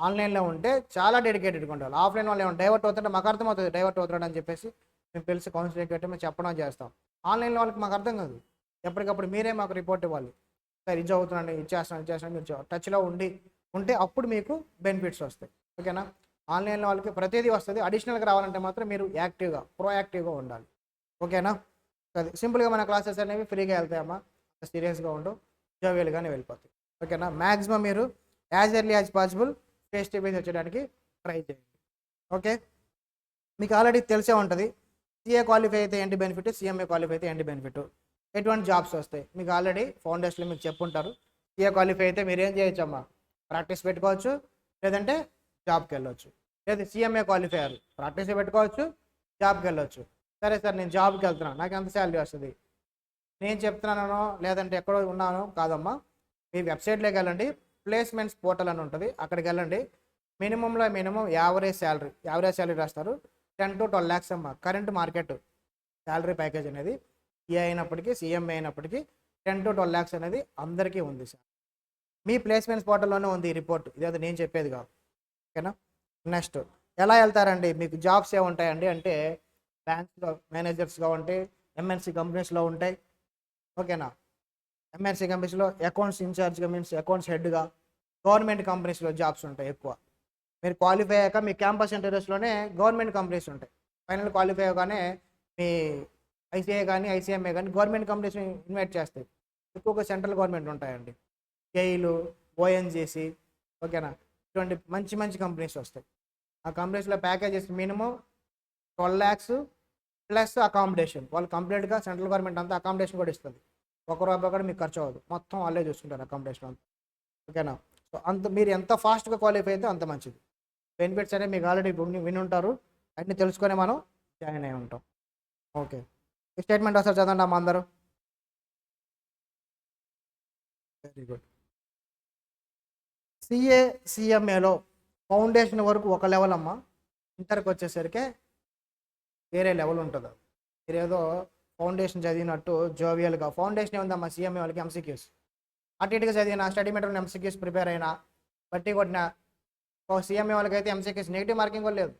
ఆన్లైన్లో ఉంటే చాలా డెడికేటెడ్గా ఉండాలి. ఆఫ్లైన్ వాళ్ళు ఏమైనా డైవర్ట్ అవుతుంటే మాకు అర్థమవుతుంది, డైవర్ట్ అవుతున్నాడు అని చెప్పేసి మేము తెలిసి కౌన్సిలింగ్ పెట్టి మేము చెప్పడం చేస్తాం. ఆన్లైన్లో వాళ్ళకి మాకు అర్థం కాదు. ఎప్పటికప్పుడు మీరే మాకు రిపోర్ట్ ఇవ్వాలి. సార్ ఇది చదువుతున్నాండి, ఇచ్చేస్తాను మీరు టచ్లో ఉంటే అప్పుడు మీకు బెనిఫిట్స్ వస్తాయి. ఓకేనా? ఆన్లైన్లో వాళ్ళకి ప్రతిదీ వస్తుంది. అడిషనల్గా రావాలంటే మాత్రం మీరు యాక్టివ్గా, ప్రోయాక్టివ్గా ఉండాలి. ఓకేనా? అది సింపుల్గా మన క్లాసెస్ అనేవి ఫ్రీగా వెళ్తాయమ్మా, సీరియస్గా ఉండవు, జోవియల్గానే వెళ్ళిపోతాయి. ఓకేనా? మ్యాక్సిమం మీరు as early as possible face to face వచ్చేయడానికి ట్రై చేయండి. ఓకే? మీకు ఆల్రెడీ తెలిసే ఉంటుంది, సిఏ క్వాలిఫై అయితే ఏంటి బెనిఫిట్, సిఎంఏ క్వాలిఫై అయితే ఏంటి బెనిఫిట్, ఎటువంటి జాబ్స్ వస్తాయి. మీకు ఆల్రెడీ ఫౌండేషన్లో మీకు చెప్పుంటారు. సిఏ క్వాలిఫై అయితే మీరు ఏం చేయొచ్చు అమ్మా, ప్రాక్టీస్ పెట్టుకోవచ్చు, లేదంటే జాబ్కి వెళ్ళొచ్చు. లేదు సిఎంఏ క్వాలిఫై అయ్యారు, ప్రాక్టీస్ పెట్టుకోవచ్చు, జాబ్కి వెళ్ళొచ్చు. సరే సార్ నేను జాబ్కి వెళ్తున్నాను, నాకు ఎంత శాలరీ వస్తుంది, నేను చెప్తున్నానో లేదంటే ఎక్కడో ఉన్నానో కాదమ్మా. మీ వెబ్సైట్లోకి వెళ్ళండి, ప్లేస్మెంట్స్ పోర్టల్ అని ఉంటుంది, అక్కడికి వెళ్ళండి. మినిమం యావరేజ్ శాలరీ రాస్తారు 10 to 12 lakhs అమ్మా. కరెంట్ మార్కెట్ శాలరీ ప్యాకేజ్ అనేది ఏ అయినప్పటికీ, సిఎంఏ అయినప్పటికీ 10 to 12 lakhs అనేది అందరికీ ఉంది సార్. మీ ప్లేస్మెంట్స్ పోర్టల్లోనే ఉంది ఈ రిపోర్ట్, ఇదేదో నేను చెప్పేది కాదు. ఓకేనా? నెక్స్ట్ ఎలా వెళ్తారండి, మీకు జాబ్స్ ఏముంటాయండి అంటే బ్యాంక్స్లో మేనేజర్స్గా ఉంటాయి, ఎంఎన్సీ కంపెనీస్లో ఉంటాయి. ఓకేనా? ఎంఎన్సీ కంపెనీస్లో అకౌంట్స్ ఇన్ఛార్జ్గా, మీన్స్ అకౌంట్స్ హెడ్గా, గవర్నమెంట్ కంపెనీస్లో జాబ్స్ ఉంటాయి ఎక్కువ. మీరు క్వాలిఫై అయ్యాక మీ క్యాంపస్ ఇంటర్వ్యూస్లోనే గవర్నమెంట్ కంపెనీస్ ఉంటాయి. ఫైనల్ క్వాలిఫై అవ్వగానే మీ ఐసీఐ కానీ ఐసీఎంఏ కానీ గవర్నమెంట్ కంపెనీస్ ఇన్వైట్ చేస్తాయి. ఎక్కువగా సెంట్రల్ గవర్నమెంట్ ఉంటాయండి, కేఈలు, ఓఎన్జీసీ. ఓకేనా? ఇటువంటి మంచి కంపెనీస్ వస్తాయి. ఆ కంపెనీస్లో packages minimum 12 lakhs plus accommodation. వాళ్ళు కంప్లీట్గా సెంట్రల్ గవర్నమెంట్ అంతా అకామిడేషన్ కూడా ఇస్తుంది. ₹1 కూడా మీకు ఖర్చు అవ్వదు, మొత్తం వాళ్ళే చూసుకుంటారు అకామిడేషన్ అంతా. ఓకేనా? సో అంత మీరు ఎంత ఫాస్ట్గా క్వాలిఫై అయితే అంత మంచిది. బెనిఫిట్స్ అనేవి మీకు ఆల్రెడీ విని ఉంటారు, అన్నీ తెలుసుకొని మనం జాయిన్ అయి ఉంటాం. ఓకే, ఈ స్టేట్మెంట్ ఒకసారి చదవండి అమ్మ అందరూ. Very good. సిఏ సిఎంఏలో ఫౌండేషన్ వరకు ఒక లెవెల్ అమ్మ, ఇంటర్కి వచ్చేసరికి వేరే లెవెల్ ఉంటుంది. మీరు ఏదో ఫౌండేషన్ చదివినట్టు జోవియల్గా ఫౌండేషన్ ఏముందమ్మా, సిఎంఏ వాళ్ళకి ఎంసీక్యూస్ అటు ఇటుగా చదివిన, స్టడీ మెటీరియల్ ఎంసీక్యూస్ ప్రిపేర్ అయినా, బట్టి కొట్టిన. సిఎంఏ వాళ్ళకి అయితే ఎంసీక్యూస్ నెగిటివ్ మార్కింగ్ కూడా లేదు,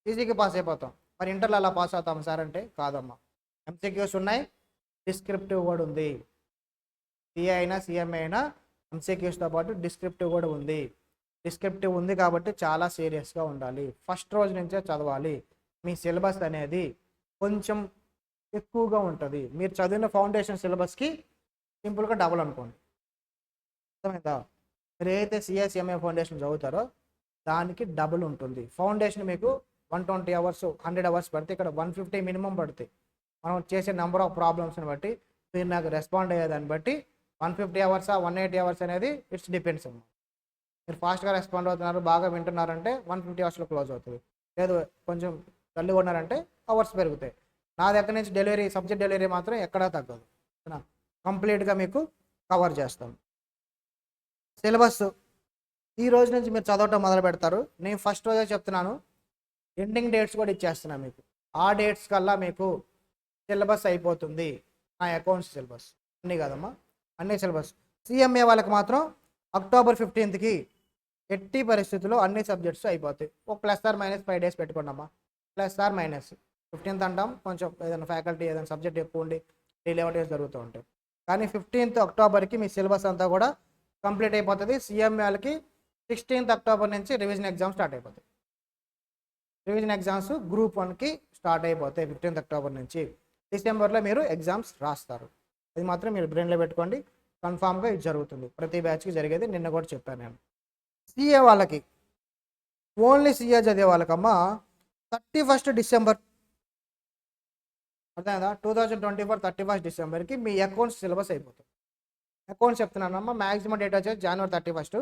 ఈజీగా పాస్ అయిపోతాం. మరి ఇంటర్లో అలా పాస్ అవుతాం సార్ అంటే కాదమ్మా, ఎంసీక్యూస్ ఉన్నాయి, డిస్క్రిప్టివ్ కూడా ఉంది. సిఏ అయినా సిఎంఏ అయినా ఎంసీక్యూస్తో పాటు డిస్క్రిప్టివ్ కూడా ఉంది. డిస్క్రిప్టివ్ ఉంది కాబట్టి చాలా సీరియస్గా ఉండాలి, ఫస్ట్ రోజు నుంచే చదవాలి. మీ సిలబస్ అనేది కొంచెం ఎక్కువగా ఉంటుంది. మీరు చదివిన ఫౌండేషన్ సిలబస్కి సింపుల్గా డబుల్ అనుకోండి, అర్థమైందా? మీరు ఏదైతే సిఎస్ఎంఏ ఫౌండేషన్ చదువుతారో దానికి డబుల్ ఉంటుంది. ఫౌండేషన్ మీకు 120 hours 100 hours పడితే ఇక్కడ 150 మినిమం పడుతాయి. మనం చేసే నెంబర్ ఆఫ్ ప్రాబ్లమ్స్ని బట్టి, మీరు నాకు రెస్పాండ్ అయ్యేదాన్ని బట్టి 150 hours 180 hours అనేది ఇట్స్ డిపెండ్స్ అమ్మా. మీరు ఫాస్ట్గా రెస్పాండ్ అవుతున్నారు, బాగా వింటున్నారంటే 150 hours క్లోజ్ అవుతుంది. లేదు కొంచెం తల్లి ఉన్నారంటే అవర్స్ పెరుగుతాయి. నా దగ్గర నుంచి డెలివరీ, సబ్జెక్ట్ డెలివరీ మాత్రం ఎక్కడా తగ్గదు, కంప్లీట్గా మీకు కవర్ చేస్తాం. సిలబస్ ఈ రోజు నుంచి మీరు చదవటం మొదలు పెడతారు. నేను ఫస్ట్ రోజే చెప్తున్నాను, ఎండింగ్ డేట్స్ కూడా ఇచ్చేస్తున్నాను మీకు. ఆ డేట్స్ కల్లా మీకు సిలబస్ అయిపోతుంది. నా అకౌంట్స్ సిలబస్ అన్నీ కాదమ్మా, అన్ని సిలబస్. సిఎంఏ వాళ్ళకి మాత్రం October 15th ఎట్టి పరిస్థితుల్లో అన్ని సబ్జెక్ట్స్ అయిపోతాయి. ఒక +or-5 days పెట్టుకోండి అమ్మా, +or-. 15th అంటాం, కొంచెం ఏదైనా ఫ్యాకల్టీ ఏదైనా సబ్జెక్ట్ ఎక్కువ ఉండి డిలే డేస్ జరుగుతూ ఉంటాయి. కానీ 15th అక్టోబర్కి మీ సిలబస్ అంతా కూడా కంప్లీట్ అయిపోతుంది. సిఎంఏ వాళ్ళకి 16th అక్టోబర్ నుంచి రివిజన్ ఎగ్జామ్ స్టార్ట్ అయిపోతాయి. రివిజన్ ఎగ్జామ్స్ గ్రూప్ 1కి స్టార్ట్ అయిపోతాయి 15th అక్టోబర్ నుంచి. డిసెంబర్లో మీరు ఎగ్జామ్స్ రాస్తారు. ఇది మాత్రం మీరు బ్రెయిన్లో పెట్టుకోండి. కన్ఫామ్గా ఇది జరుగుతుంది, ప్రతి బ్యాచ్కి జరిగేది. నిన్న కూడా చెప్పాను నేను. సిఏ వాళ్ళకి, ఓన్లీ సిఏ చదివే వాళ్ళకమ్మా 31st డిసెంబర్, అర్థమైందా? 2024 31st డిసెంబర్కి మీ అకౌంట్స్ సిలబస్ అయిపోతుంది. అకౌంట్స్ చెప్తున్నానమ్మా, మ్యాక్సిమం డేట్ వచ్చేసి January 31st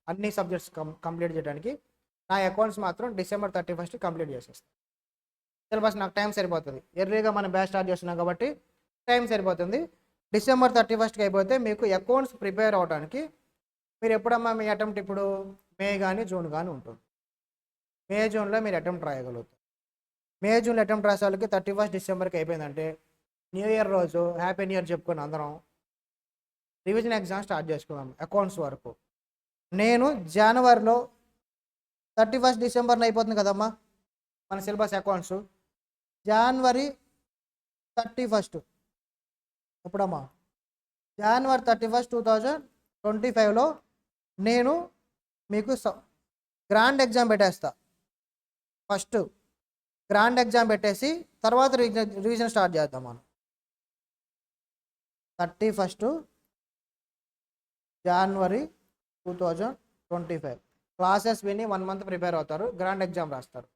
అన్ని సబ్జెక్ట్స్ కంప్లీట్ చేయడానికి. నా అకౌంట్స్ మాత్రం December 31st కంప్లీట్ చేసేస్తాను. సిలబస్ నాకు టైం సరిపోతుంది. ఎర్లీగా మనం బ్యాచ్ స్టార్ట్ చేస్తున్నాం కాబట్టి టైం సరిపోతుంది. December 31st అయిపోతే మీకు అకౌంట్స్ ప్రిపేర్ అవడానికి మీరు ఎప్పుడమ్మా మీ అటెంప్ట్ ఇప్పుడు మే కానీ జూన్ కానీ ఉంటుంది. మే జూన్లో మీరు అటెంప్ట్ రాయగలుగుతారు. మే జూన్లో అటెంప్ట్ రాసే వాళ్ళకి 31st డిసెంబర్కి అయిపోయిందంటే న్యూ ఇయర్ రోజు హ్యాపీ న్యూ ఇయర్ చెప్పుకొని అందరం రివిజన్ ఎగ్జామ్ స్టార్ట్ చేసుకున్నాం అకౌంట్స్ వరకు. నేను జనవరిలో 31st డిసెంబర్లో అయిపోతుంది కదమ్మా మన syllabus accounts. January 31st ఎప్పుడమ్మా? January 31st 2025లో నేను మీకు గ్రాండ్ ఎగ్జామ్ పెట్టేస్తా. ఫస్ట్ గ్రాండ్ ఎగ్జామ్ పెట్టేసి తర్వాత రివిజన్ స్టార్ట్ చేద్దాం మనం. 31st January 2025 క్లాసెస్ విని 1 month ప్రిపేర్ అవుతారు, గ్రాండ్ ఎగ్జామ్ రాస్తారు.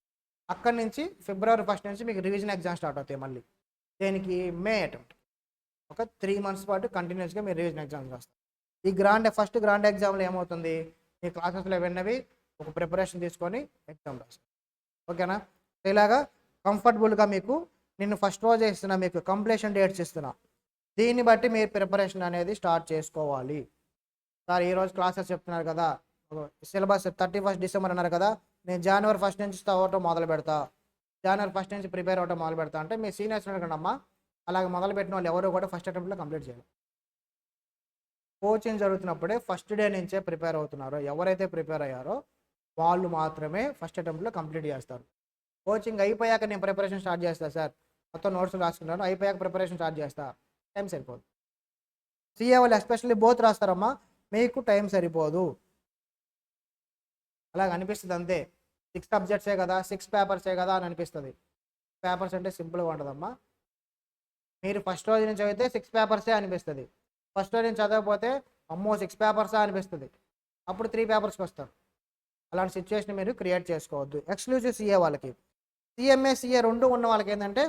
అక్కడి నుంచి February 1st నుంచి మీకు రివిజన్ ఎగ్జామ్ స్టార్ట్ అవుతాయి. మళ్ళీ దేనికి? మే అటెంప్ట్. ఒక 3 months పాటు కంటిన్యూస్గా మీరు రివిజన్ ఎగ్జామ్స్ రాస్తారు. ఈ ఫస్ట్ గ్రాండ్ ఎగ్జామ్లో ఏమవుతుంది, మీ క్లాసెస్లో విన్నవి ఒక ప్రిపరేషన్ తీసుకొని ఎగ్జామ్ రాస్తారు. ఓకేనా? ఇలాగా కంఫర్టబుల్గా మీకు నిన్ను ఫస్ట్ రోజే ఇస్తున్నా, మీకు కంప్లీషన్ డేట్స్ ఇస్తున్నా. దీన్ని బట్టి మీరు ప్రిపరేషన్ అనేది స్టార్ట్ చేసుకోవాలి. సార్ ఈరోజు క్లాసెస్ చెప్తున్నారు కదా, సిలబస్ 31st డిసెంబర్ అన్నారు కదా, నేను January 1st నుంచి అవ్వటం మొదలు పెడతా, January 1st నుంచి ప్రిపేర్ అవ్వటం మొదలు పెడతా అంటే మీ సీనియర్స్ అడగండి అమ్మా. అలాగే మొదలుపెట్టిన వాళ్ళు ఎవరు కూడా ఫస్ట్ అటెంప్ట్లో కంప్లీట్ చేయాలి. కోచింగ్ జరుగుతున్నప్పుడే ఫస్ట్ డే నుంచే ప్రిపేర్ అవుతున్నారో ఎవరైతే ప్రిపేర్ అయ్యారో వాళ్ళు మాత్రమే ఫస్ట్ అటెంప్ట్లో కంప్లీట్ చేస్తారు. కోచింగ్ అయిపోయాక నేను ప్రిపరేషన్ స్టార్ట్ చేస్తా సార్, మొత్తం నోట్స్ రాసుకుంటాను, అయిపోయాక ప్రిపరేషన్ స్టార్ట్ చేస్తా, టైం సరిపోదు. సిఏ వాళ్ళు ఎస్పెషల్లీ బోత్ రాస్తారమ్మా, మీకు టైం సరిపోదు. అలాగ అనిపిస్తుంది అంతే. 6 సబ్జెక్ట్సే కదా, 6 పేపర్సే కదా అని అనిపిస్తుంది. పేపర్స్ అంటే సింపుల్గా ఉంటుందమ్మా. మీరు ఫస్ట్ రోజు నుంచి చదివితే 6 పేపర్సే అనిపిస్తుంది. ఫస్ట్ రోజు నుంచి చదవకపోతే అమ్మో 6 పేపర్సా అనిపిస్తుంది. అప్పుడు 3 పేపర్స్కి వస్తారు. అలాంటి సిచ్యువేషన్ మీరు క్రియేట్ చేసుకోవద్దు. ఎక్స్క్లూజివ్ సిఏ వాళ్ళకి, సిఎంఏ సిఏ రెండు ఉన్న వాళ్ళకి ఏంటంటే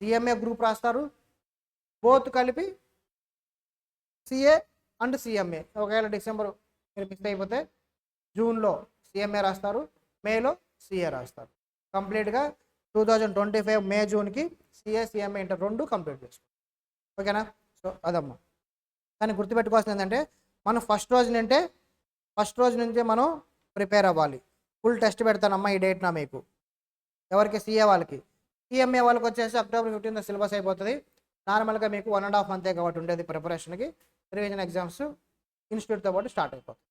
సిఎంఏ గ్రూప్ రాస్తారు, బోత్ కలిపి సిఏ అండ్ సిఎంఏ. ఒకవేళ డిసెంబర్ మీరు మిస్ అయిపోతే జూన్లో సిఎంఏ రాస్తారు, మేలో సిఏ రాస్తారు. కంప్లీట్గా 2025 మే జూన్కి సిఏ సిఎంఏ ఇంటర్ రెండు కంప్లీట్ చేసుకోండి. ఓకేనా? సో అదమ్మా. కానీ గుర్తుపెట్టుకోవాల్సింది ఏంటంటే మనం ఫస్ట్ రోజు నుంచే మనం ప్రిపేర్ అవ్వాలి. ఫుల్ టెస్ట్ పెడతానమ్మా ఈ డేట్న మీకు. ఎవరికి? సిఏ వాళ్ళకి. సిఎంఏ వాళ్ళకి వచ్చేసి October 15th సిలబస్ అయిపోతుంది. నార్మల్గా మీకు 1.5 month కాబట్టి ఉండేది ప్రిపరేషన్కి. రివిజన్ ఎగ్జామ్స్ ఇన్స్టిట్యూట్తో పాటు స్టార్ట్ అయిపోతుంది.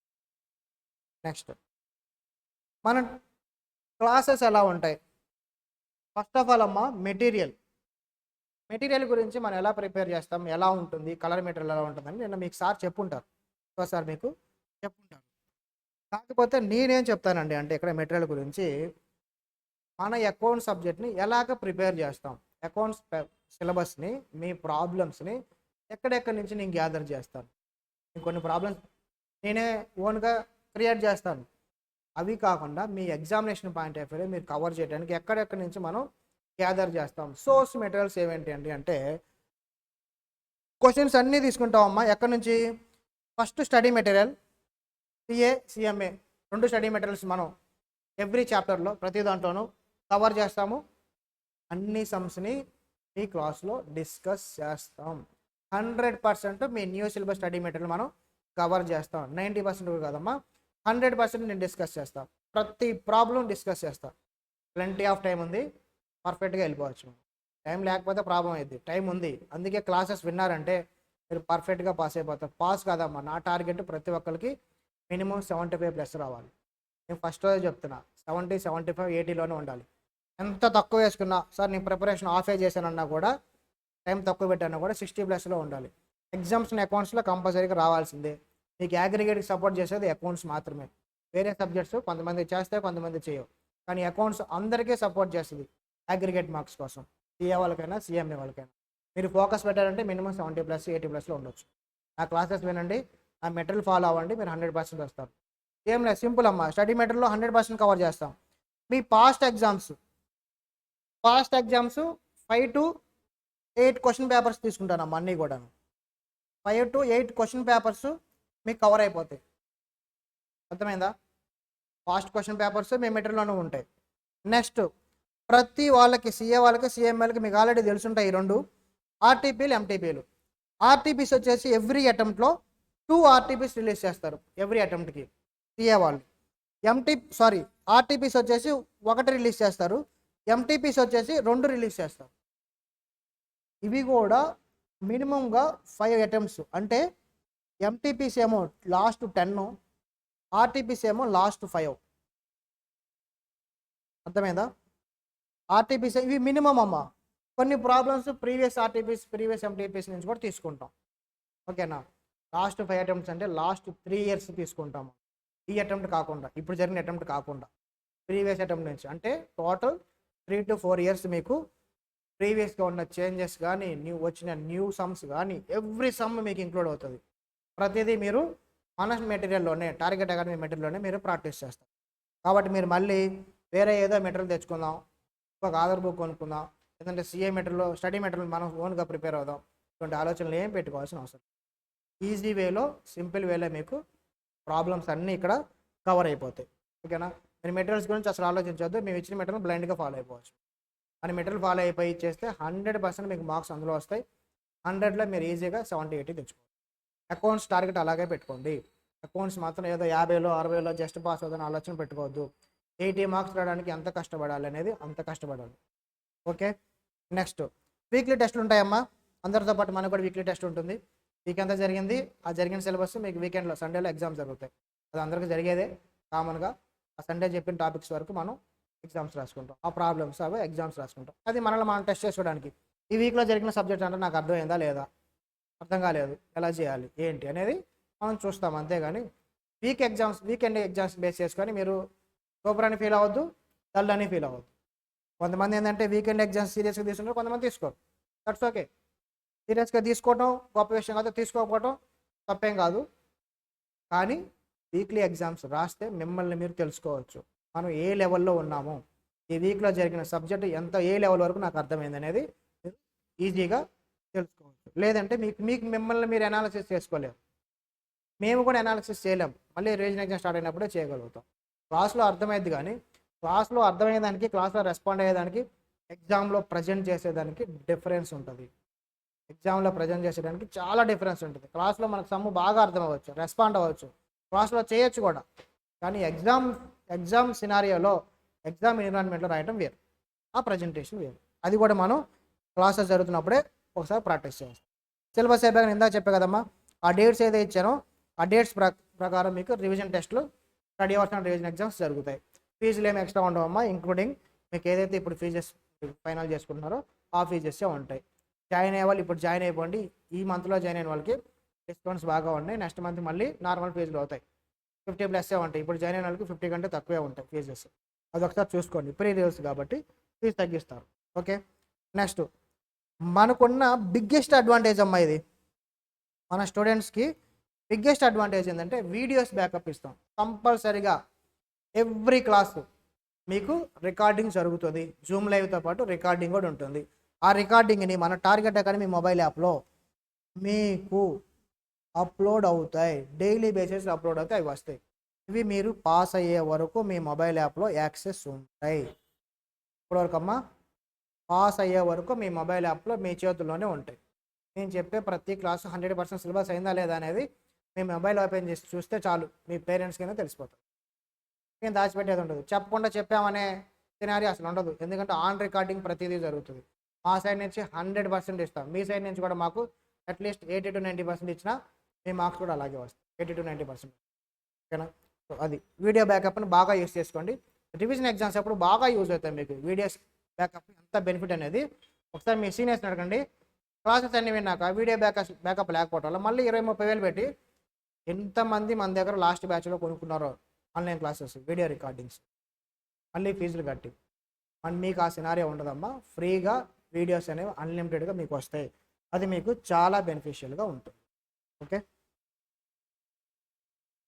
నెక్స్ట్ మన క్లాసెస్ ఎలా ఉంటాయి? ఫస్ట్ ఆఫ్ ఆల్ అమ్మ మెటీరియల్ గురించి మనం ఎలా ప్రిపేర్ చేస్తాం, ఎలా ఉంటుంది, కలర్ మెటీరియల్ ఎలా ఉంటుందని నిన్న మీకు సార్ చెప్పుంటారు. సార్ మీకు చెప్పుంటారు. కాకపోతే నేనేం చెప్తానండి అంటే ఇక్కడ మెటీరియల్ గురించి మన అకౌంట్ సబ్జెక్ట్ని ఎలాగ ప్రిపేర్ చేస్తాం, అకౌంట్స్ సిలబస్ని, మీ ప్రాబ్లమ్స్ని ఎక్కడెక్కడి నుంచి నేను గ్యాదర్ చేస్తాను. కొన్ని ప్రాబ్లమ్స్ నేనే ఓన్గా క్రియేట్ చేస్తాను. అవి కాకుండా మీ ఎగ్జామినేషన్ పాయింట్ ఆఫ్ వ్యూ మీరు కవర్ చేయడానికి ఎక్కడెక్కడి నుంచి మనం గ్యాదర్ చేస్తాం. సోర్స్ మెటీరియల్స్ ఏవేంటి అంటే క్వశ్చన్స్ అన్నీ తీసుకుంటామమ్మా. ఎక్కడి నుంచి? First study material, CA CMA రెండు స్టడీ మెటీరియల్స్ మనం ఎవ్రీ చాప్టర్లో ప్రతి దాంట్లోనూ కవర్ చేస్తాము. అన్ని సమ్స్ని ఈ క్లాస్లో డిస్కస్ చేస్తాం. 100% మీ న్యూ సిలబస్ స్టడీ మెటీరియల్ మనం కవర్ చేస్తాం. 90% కాదమ్మా, 100% నేను డిస్కస్ చేస్తాను. ప్రతి ప్రాబ్లం డిస్కస్ చేస్తాను. ప్లెంటీ ఆఫ్ టైం ఉంది, పర్ఫెక్ట్గా వెళ్ళిపోవచ్చు. టైం లేకపోతే ప్రాబ్లం అయింది. టైం ఉంది, అందుకే క్లాసెస్ విన్నారంటే మీరు పర్ఫెక్ట్గా పాస్ అయిపోతారు. పాస్ కాదమ్మా, నా టార్గెట్ ప్రతి ఒక్కరికి మినిమం 75+ రావాలి. నేను ఫస్ట్ రోజు చెప్తున్నా 70, 75, 80లోనే ఉండాలి. ఎంత తక్కువ వేసుకున్నా సార్ నేను ప్రిపరేషన్ ఆఫే చేశానన్నా కూడా, టైం తక్కువ పెట్టానా కూడా 60+లో ఉండాలి. ఎగ్జామ్స్ అకౌంట్స్లో కంపల్సరీగా రావాల్సిందే. మీకు అగ్రిగేట్కి సపోర్ట్ చేసేది అకౌంట్స్ మాత్రమే. వేరే సబ్జెక్ట్స్ కొంతమంది చేస్తే కొంతమంది చేయవు, కానీ అకౌంట్స్ అందరికీ సపోర్ట్ చేస్తుంది అగ్రిగేట్ మార్క్స్ కోసం. సిఏ వాళ్ళకైనా సిఎంఏ వాళ్ళకైనా మీరు ఫోకస్ పెట్టారంటే మినిమం 70+ 80+లో ఉండొచ్చు. నా క్లాసెస్ వినండి, ఆ మెటీరియల్ ఫాలో అవ్వండి, మీరు 100% వస్తారు. ఏం లేదు, సింపుల్ అమ్మా. స్టడీ మెటీరియల్లో 100% కవర్ చేస్తాం. మీ past exams 5 to 8 question papers తీసుకుంటానమ్మా. అన్నీ కూడా 5 to 8 క్వశ్చన్ పేపర్స్ మీకు కవర్ అయిపోతాయి. అర్థమైందా? పాస్ట్ క్వశ్చన్ పేపర్స్ మీ మెటీరియల్లోనే ఉంటాయి. నెక్స్ట్ ప్రతి వాళ్ళకి సిఏ వాళ్ళకి సిఎంఎల్కి మీకు ఆల్రెడీ తెలుసుంటాయి ఈ రెండు ఆర్టీపీలు ఎంటీపీలు. ఆర్టీపీస్ వచ్చేసి ఎవ్రీ అటెంప్ట్లో 2 ఆర్టీపీస్ రిలీజ్ చేస్తారు ఎవ్రీ అటెంప్ట్కి సిఏ వాళ్ళు. ఆర్టీపీస్ వచ్చేసి 1 రిలీజ్ చేస్తారు, ఎంటీపీస్ వచ్చేసి 2 రిలీజ్ చేస్తారు. ఇవి కూడా మినిమంగా 5 అటెంప్ట్స్. అంటే ఎంటీపీస్ ఏమో లాస్ట్ 10, ఆర్టీపీస్ ఏమో లాస్ట్ 5. అర్థమైందా? ఆర్టీపీస్ ఇవి మినిమం అమ్మా. కొన్ని ప్రాబ్లమ్స్ ప్రీవియస్ ఆర్టీపీస్ ప్రీవియస్ ఎంటీపీస్ నుంచి కూడా తీసుకుంటాం. ఓకేనా? లాస్ట్ 5 అటెంప్ట్స్ అంటే లాస్ట్ 3 years తీసుకుంటాము. ఈ అటెంప్ట్ కాకుండా, ఇప్పుడు జరిగిన అటెంప్ట్ కాకుండా ప్రీవియస్ అటెంప్ట్ నుంచి. అంటే టోటల్ 3 to 4 years మీకు ప్రీవియస్గా ఉన్న చేంజెస్ కానీ వచ్చిన న్యూ సమ్స్ కానీ ఎవ్రీ సమ్ మీకు ఇంక్లూడ్ అవుతుంది. ప్రతిదీ మీరు మన మెటీరియల్లోనే, టార్గెట్ అకాడమీ మెటీరియల్లోనే మీరు ప్రాక్టీస్ చేస్తారు. కాబట్టి మీరు మళ్ళీ వేరే ఏదో మెటీరియల్ తెచ్చుకుందాం, ఒక ఆధార్ బుక్ కొనుక్కుందాం, లేదంటే సిఏ మెటీరియల్ స్టడీ మెటీరియల్ మనం ఓన్గా ప్రిపేర్ అవుదాం, ఇటువంటి ఆలోచనలు ఏం పెట్టుకోవాల్సిన అవసరం. ఈజీ వేలో, సింపుల్ వేలో మీకు ప్రాబ్లమ్స్ అన్నీ ఇక్కడ కవర్ అయిపోతాయి. ఓకేనా? మీరు మెటీరియల్స్ గురించి అసలు ఆలోచించవద్దు, మేము ఇచ్చిన మెటీరియల్ బ్లైండ్గా ఫాలో అయిపోవచ్చు. అని మెటీరియల్ ఫాలో అయిపోయి చేస్తే 100% మీకు మార్క్స్ అందులో వస్తాయి. 100లో మీరు ఈజీగా 70-80 తెచ్చుకోవాలి. అకౌంట్స్ టార్గెట్ అలాగే పెట్టుకోండి. అకౌంట్స్ మాత్రం ఏదో 50లో 60లో జస్ట్ పాస్ అవుతుందని ఆలోచన పెట్టుకోవద్దు. 80 మార్క్స్ రావడానికి ఎంత కష్టపడాలి అనేది అంత కష్టపడాలి. ఓకే? నెక్స్ట్ వీక్లీ టెస్ట్లు ఉంటాయమ్మా. అందరితో పాటు మనకు కూడా వీక్లీ టెస్ట్ ఉంటుంది. వీక్ ఎంత జరిగింది, ఆ జరిగిన సిలబస్ మీకు వీకెండ్లో సండేలో ఎగ్జామ్స్ జరుగుతాయి. అది అందరికీ జరిగేదే కామన్గా. ఆ సండే చెప్పిన టాపిక్స్ వరకు మనం ఎగ్జామ్స్ రాసుకుంటాం, ఆ ప్రాబ్లమ్స్ అవి ఎగ్జామ్స్ రాసుకుంటాం. అది మనల్ని మనం టెస్ట్ చేసుకోవడానికి. ఈ వీక్లో జరిగిన సబ్జెక్ట్ అంటే నాకు అర్థమైందా లేదా, అర్థం కాలేదు, ఎలా చేయాలి ఏంటి అనేది మనం చూస్తాం. అంతేగాని వీకెండ్ ఎగ్జామ్స్ బేస్ చేసుకొని మీరు సూపర్ అని ఫీల్ అవ్వద్దు, డల్ అని ఫీల్ అవ్వద్దు. కొంతమంది ఏంటంటే వీకెండ్ ఎగ్జామ్స్ సీరియస్గా తీసుకుంటారు, కొంతమంది తీసుకోరు. That's okay. సీరియస్గా తీసుకోవటం గొప్ప విషయం కాదు, తీసుకోకపోవటం తప్పేం కాదు. కానీ వీక్లీ ఎగ్జామ్స్ రాస్తే మిమ్మల్ని మీరు తెలుసుకోవచ్చు, మనం ఏ లెవెల్లో ఉన్నాము, ఈ వీక్లో జరిగిన సబ్జెక్ట్ ఏ లెవెల్ వరకు నాకు అర్థమైంది అనేది ఈజీగా తెలుసుకోవచ్చు. లేదంటే మిమ్మల్ని మీరు అనాలిసిస్ చేసుకోలేరు. మేము కూడా అనాలిసిస్ చేయలేం, మళ్ళీ రీజన్ ఎగ్జామ్ స్టార్ట్ అయినప్పుడే చేయగలుగుతాం. క్లాస్లో అర్థమైంది, కానీ క్లాస్లో అర్థమయ్యేదానికి, క్లాస్లో రెస్పాండ్ అయ్యేదానికి, ఎగ్జామ్లో ప్రజెంట్ చేసేదానికి డిఫరెన్స్ ఉంటుంది. ఎగ్జామ్లో ప్రజెంట్ చేసేదానికి చాలా డిఫరెన్స్ ఉంటుంది. క్లాస్లో మనకు సమ్ము బాగా అర్థం అవ్వచ్చు, రెస్పాండ్ అవ్వచ్చు, క్లాస్లో చేయొచ్చు కూడా. కానీ ఎగ్జామ్ సినారియోలో, ఎగ్జామ్ ఎన్విరాన్మెంట్లో రాయడం వేరు, ఆ ప్రజెంటేషన్ వేరు. అది కూడా మనం క్లాసెస్ జరుగుతున్నప్పుడే ఒకసారి ప్రాక్టీస్ చేస్తాం. సిలబస్ అయిపోయాక ఇందాక చెప్పే కదమ్మా, ఆ డేట్స్ ఏదైతే ఇచ్చానో ఆ డేట్స్ ప్రకారం మీకు రివిజన్ టెస్ట్లు, study hours and revision exams జరుగుతాయి. ఫీజులు ఏమి ఎక్స్ట్రా ఉండవమ్మా, ఇంక్లూడింగ్ మీకు ఏదైతే ఇప్పుడు ఫీజెస్ ఫైనల్ చేసుకుంటున్నారో ఆ ఫీజెస్సే ఉంటాయి. జాయిన్ అయ్యే వాళ్ళు ఇప్పుడు జాయిన్ అయిపోండి. ఈ మంత్లో జాయిన్ అయిన వాళ్ళకి డిస్కౌంట్స్ బాగా ఉన్నాయి. నెక్స్ట్ మంత్ మళ్ళీ నార్మల్ ఫీజులు అవుతాయి, 50+ ఉంటాయి. ఇప్పుడు జాయిన్ అయిన వాళ్ళకి 50 కంటే తక్కువే ఉంటాయి ఫీజెస్. అది ఒకసారి చూసుకోండి, ప్రీ రివ్యూస్ కాబట్టి ఫీజు తగ్గిస్తారు. ఓకే? నెక్స్ట్ మనకున్న బిగ్గెస్ట్ అడ్వాంటేజ్ అమ్మా, ఇది మన స్టూడెంట్స్కి బిగ్గెస్ట్ అడ్వాంటేజ్ ఏంటంటే వీడియోస్ బ్యాకప్ ఇస్తాం. కంపల్సరీగా ఎవ్రీ క్లాసు మీకు రికార్డింగ్ జరుగుతుంది, జూమ్ లైవ్తో పాటు రికార్డింగ్ కూడా ఉంటుంది. ఆ రికార్డింగ్ని మన టార్గెట్ అకాడమీ మొబైల్ యాప్లో మీకు అప్లోడ్ అవుతాయి, డైలీ బేసిస్ అప్లోడ్ అవుతాయి, అవి వస్తాయి. ఇవి మీరు పాస్ అయ్యే వరకు మీ మొబైల్ యాప్లో యాక్సెస్ ఉంటాయి. ఇప్పటివరకు అమ్మా, పాస్ అయ్యే వరకు మీ మొబైల్ యాప్లో మీ చేతుల్లోనే ఉంటాయి. నేను చెప్పే ప్రతి క్లాసు 100% సిలబస్ అయిందా లేదా అనేది మీ మొబైల్ ఓపెన్ చేసి చూస్తే చాలు, మీ పేరెంట్స్కి అయినా తెలిసిపోతుంది. నేను దాచిపెట్టేది ఉండదు, చెప్పకుండా చెప్పామనే సినారీ అసలు ఉండదు. ఎందుకంటే ఆన్ రికార్డింగ్ ప్రతిదీ జరుగుతుంది. మా సైడ్ నుంచి 100% ఇస్తాం, మీ సైడ్ నుంచి కూడా మాకు అట్లీస్ట్ 80 to 90% ఇచ్చినా మీ మార్క్స్ కూడా అలాగే వస్తాయి, 80 to 90%. ఓకేనా? సో అది వీడియో బ్యాకప్ని బాగా యూస్ చేసుకోండి. రివిజన్ ఎగ్జామ్స్ అప్పుడు బాగా యూజ్ అవుతాయి మీకు వీడియోస్ బ్యాకప్, ఎంత బెనిఫిట్ అనేది ఒకసారి మీ సీనియర్స్ని అడగండి. క్లాసెస్ అన్ని విన్నాక వీడియో బ్యాకప్ లేకపోవటం వల్ల మళ్ళీ 20-30 వేలు పెట్టి ఎంతమంది మన దగ్గర లాస్ట్ బ్యాచ్లో కొనుక్కున్నారో ఆన్లైన్ క్లాసెస్ వీడియో రికార్డింగ్స్ మళ్ళీ ఫీజులు కట్టి అండ్ మీకు ఆ సినారియో ఉండదమ్మా. ఫ్రీగా వీడియోస్ అనేవి అన్లిమిటెడ్గా మీకు వస్తాయి. అది మీకు చాలా బెనిఫిషియల్గా ఉంటుంది. ఓకే,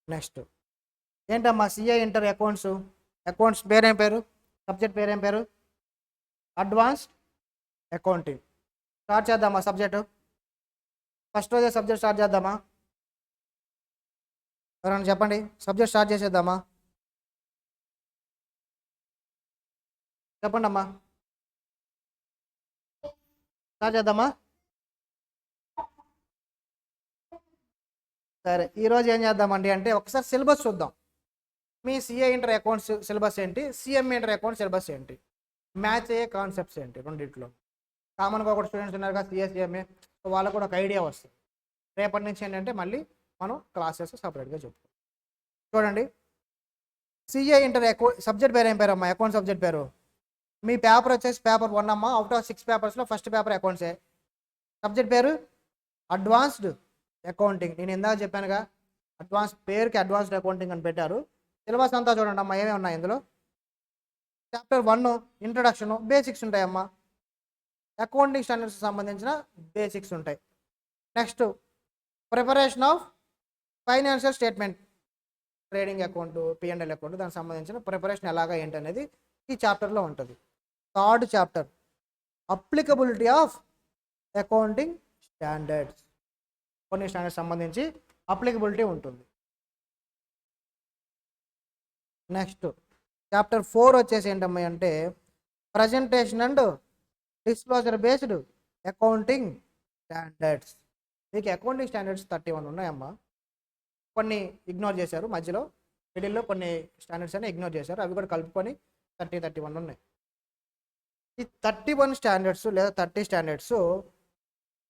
నెక్స్ట్ ఏంటమ్మా సిఏ ఇంటర్ అకౌంట్స్ పేరేం పేరు, సబ్జెక్ట్ పేరేం పేరు? Advanced accounting. స్టార్ట్ చేద్దామా సబ్జెక్టు? ఫస్ట్ రోజే సబ్జెక్ట్ స్టార్ట్ చేద్దామా? ఎవరైనా చెప్పండి, సబ్జెక్ట్ స్టార్ట్ చేసేద్దామా? చెప్పండి అమ్మా, స్టార్ట్ చేద్దామా? సరే, ఈరోజు ఏం చేద్దామండి అంటే ఒకసారి సిలబస్ చూద్దాం. మీ సిఏ ఇంటర్ అకౌంట్స్ సిలబస్ ఏంటి, సిఎంఏ ఇంటర్ అకౌంట్ సిలబస్ ఏంటి, మ్యాచ్ అయ్యే కాన్సెప్ట్స్ ఏంటి, రెండిట్లో కామన్గా ఒకటి స్టూడెంట్స్ ఉన్నారు కదా సిఏ సిఎంఏ, సో వాళ్ళకు కూడా ఒక ఐడియా వస్తుంది. రేపటి నుంచి ఏంటంటే మళ్ళీ మనం క్లాసెస్ సపరేట్గా చెప్పుకోం. చూడండి, సిఏ ఇంటర్ సబ్జెక్ట్ పేరు ఏం పేరు అమ్మా? అకౌంట్ సబ్జెక్ట్ పేరు. మీ పేపర్ వచ్చేసి పేపర్ 1 అమ్మా. అవుట్ ఆఫ్ 6 పేపర్స్లో ఫస్ట్ పేపర్ అకౌంట్సే. సబ్జెక్ట్ పేరు అడ్వాన్స్డ్ అకౌంటింగ్. నేను ఇందాక చెప్పానుగా, పేరుకి అడ్వాన్స్డ్ అకౌంటింగ్ అని పెట్టారు. సిలబస్ అంతా చూడండి అమ్మా, ఏమేమి ఉన్నాయి ఇందులో. చాప్టర్ 1 ఇంట్రొడక్షన్, బేసిక్స్ ఉంటాయమ్మా. అకౌంటింగ్ స్టాండర్డ్స్ సంబంధించిన బేసిక్స్ ఉంటాయి. Next preparation of financial statement, trading account, P&L account, దానికి సంబంధించిన ప్రిపరేషన్ ఎలాగా ఏంటనేది ఈ చాప్టర్లో ఉంటుంది. Third chapter applicability of accounting standards, కొన్ని స్టాండర్డ్స్ సంబంధించి అప్లికబిలిటీ ఉంటుంది. నెక్స్ట్ చాప్టర్ 4 వచ్చేసి ఏంటమ్మా అంటే presentation and disclosure based accounting standards. మీకు అకౌంటింగ్ స్టాండర్డ్స్ 31 ఉన్నాయమ్మా. కొన్ని ఇగ్నోర్ చేశారు మధ్యలో, మిడిల్లో కొన్ని స్టాండర్డ్స్ అని ఇగ్నోర్ చేశారు, అవి కూడా కలుపుకొని 31 ఉన్నాయి. ఈ 31 స్టాండర్డ్స్ లేదా 30 స్టాండర్డ్స్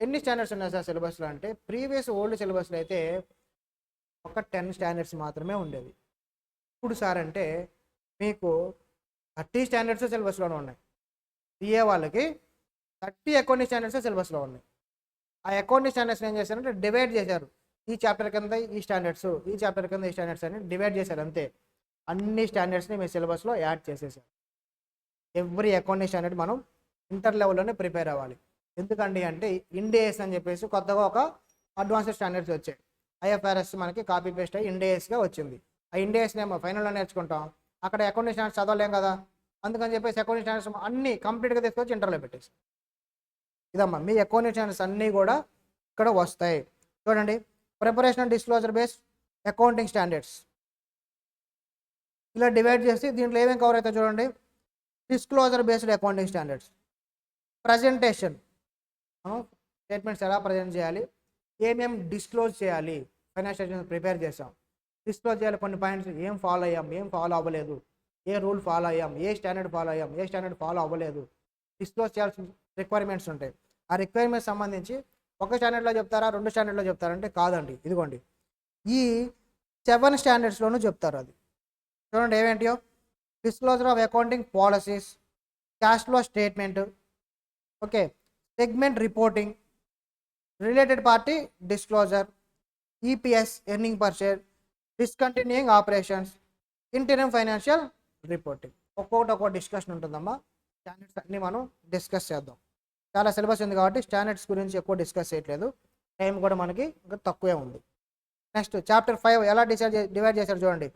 ఎన్ని స్టాండర్డ్స్ ఉన్నాయి సార్ సిలబస్లో అంటే, ప్రీవియస్ ఓల్డ్ సిలబస్లో అయితే ఒక 10 స్టాండర్డ్స్ మాత్రమే ఉండేవి. ఇప్పుడు సార్ అంటే మీకు 30 స్టాండర్డ్స్ సిలబస్లోనే ఉన్నాయి. సిఏ వాళ్ళకి 30 అకౌంటింగ్ స్టాండర్డ్స్ సిలబస్లో ఉన్నాయి. ఆ అకౌంటింగ్ స్టాండర్డ్స్ ఏం చేశారంటే డివైడ్ చేశారు. ఈ చాప్టర్ కింద ఈ స్టాండర్డ్స్, ఈ చాప్టర్ కింద ఈ స్టాండర్డ్స్ అని డివైడ్ చేశారు అంతే. అన్ని స్టాండర్డ్స్ని మీ సిలబస్లో యాడ్ చేసేసారు. ఎవ్రీ అకౌంటింగ్ స్టాండర్డ్ మనం ఇంటర్ లెవెల్లోనే ప్రిపేర్ అవ్వాలి. ఎందుకండి అంటే ఇండియస్ అని చెప్పేసి కొత్తగా ఒక అడ్వాన్స్డ్ స్టాండర్డ్స్ వచ్చాయి. IFRS మనకి కాపీ పేస్ట్ అయ్యి ఇండియస్గా వచ్చింది. ఆ ఇండియస్ని ఏమో ఫైనల్లో నేర్చుకుంటాం, అక్కడ అకౌంటింగ్ స్టాండర్డ్స్ చదవలేం కదా. అందుకని చెప్పేసి అకౌంటింగ్ స్టాండర్డ్స్ అన్నీ కంప్లీట్గా తీసుకొచ్చి ఇంటర్లో పెట్టేసి, ఇదమ్మా మీ అకౌంటింగ్ స్టాండర్డ్స్ అన్నీ కూడా ఇక్కడ వస్తాయి. చూడండి, preparation and disclosure based accounting standards ఇలా డివైడ్ చేసి దీంట్లో ఏమేమి కవర్ అవుతాయి చూడండి. Disclosure based accounting standards, presentation, statements ఎలా ప్రజెంట్ చేయాలి, ఏమేమి డిస్క్లోజ్ చేయాలి, ఫైనాన్షియల్ స్టేట్మెంట్స్ ప్రిపేర్ చేసాం, డిస్క్లోజ్ చేయాలి కొన్ని పాయింట్స్, ఏం ఫాలో అయ్యాం, ఏం ఫాలో అవ్వలేదు, ఏ రూల్ ఫాలో అయ్యాం, ఏ స్టాండర్డ్ ఫాలో అయ్యాం, ఏ స్టాండర్డ్ ఫాలో అవ్వలేదు, డిస్క్లోజ్ చేయాల్సిన రిక్వైర్మెంట్స్ ఉంటాయి. ఆ రిక్వైర్మెంట్స్ సంబంధించి ఒక స్టాండర్డ్లో చెప్తారా, 2 స్టాండర్డ్లో చెప్తారంటే కాదండి, ఇదిగోండి ఈ 7 స్టాండర్డ్స్లోనూ చెప్తారు. అది చూడండి ఏమేంటియో: disclosure of accounting policies, cash flow statement, okay, segment reporting, related party disclosure, EPS earning per share, discontinuing operations, interim financial reporting. ఒక్కొక్కటి డిస్కషన్ ఉంటుందమ్మా. స్టాండర్డ్స్ అన్నీ మనం డిస్కస్ చేద్దాం. చాలా సిలబస్ ఉంది కాబట్టి స్టాండర్డ్స్ గురించి ఎక్కువ డిస్కస్ చేయట్లేదు, టైం కూడా మనకి ఇంకా తక్కువే ఉంది. నెక్స్ట్ చాప్టర్ 5 ఎలా డివైడ్ చేశారు చూడండి.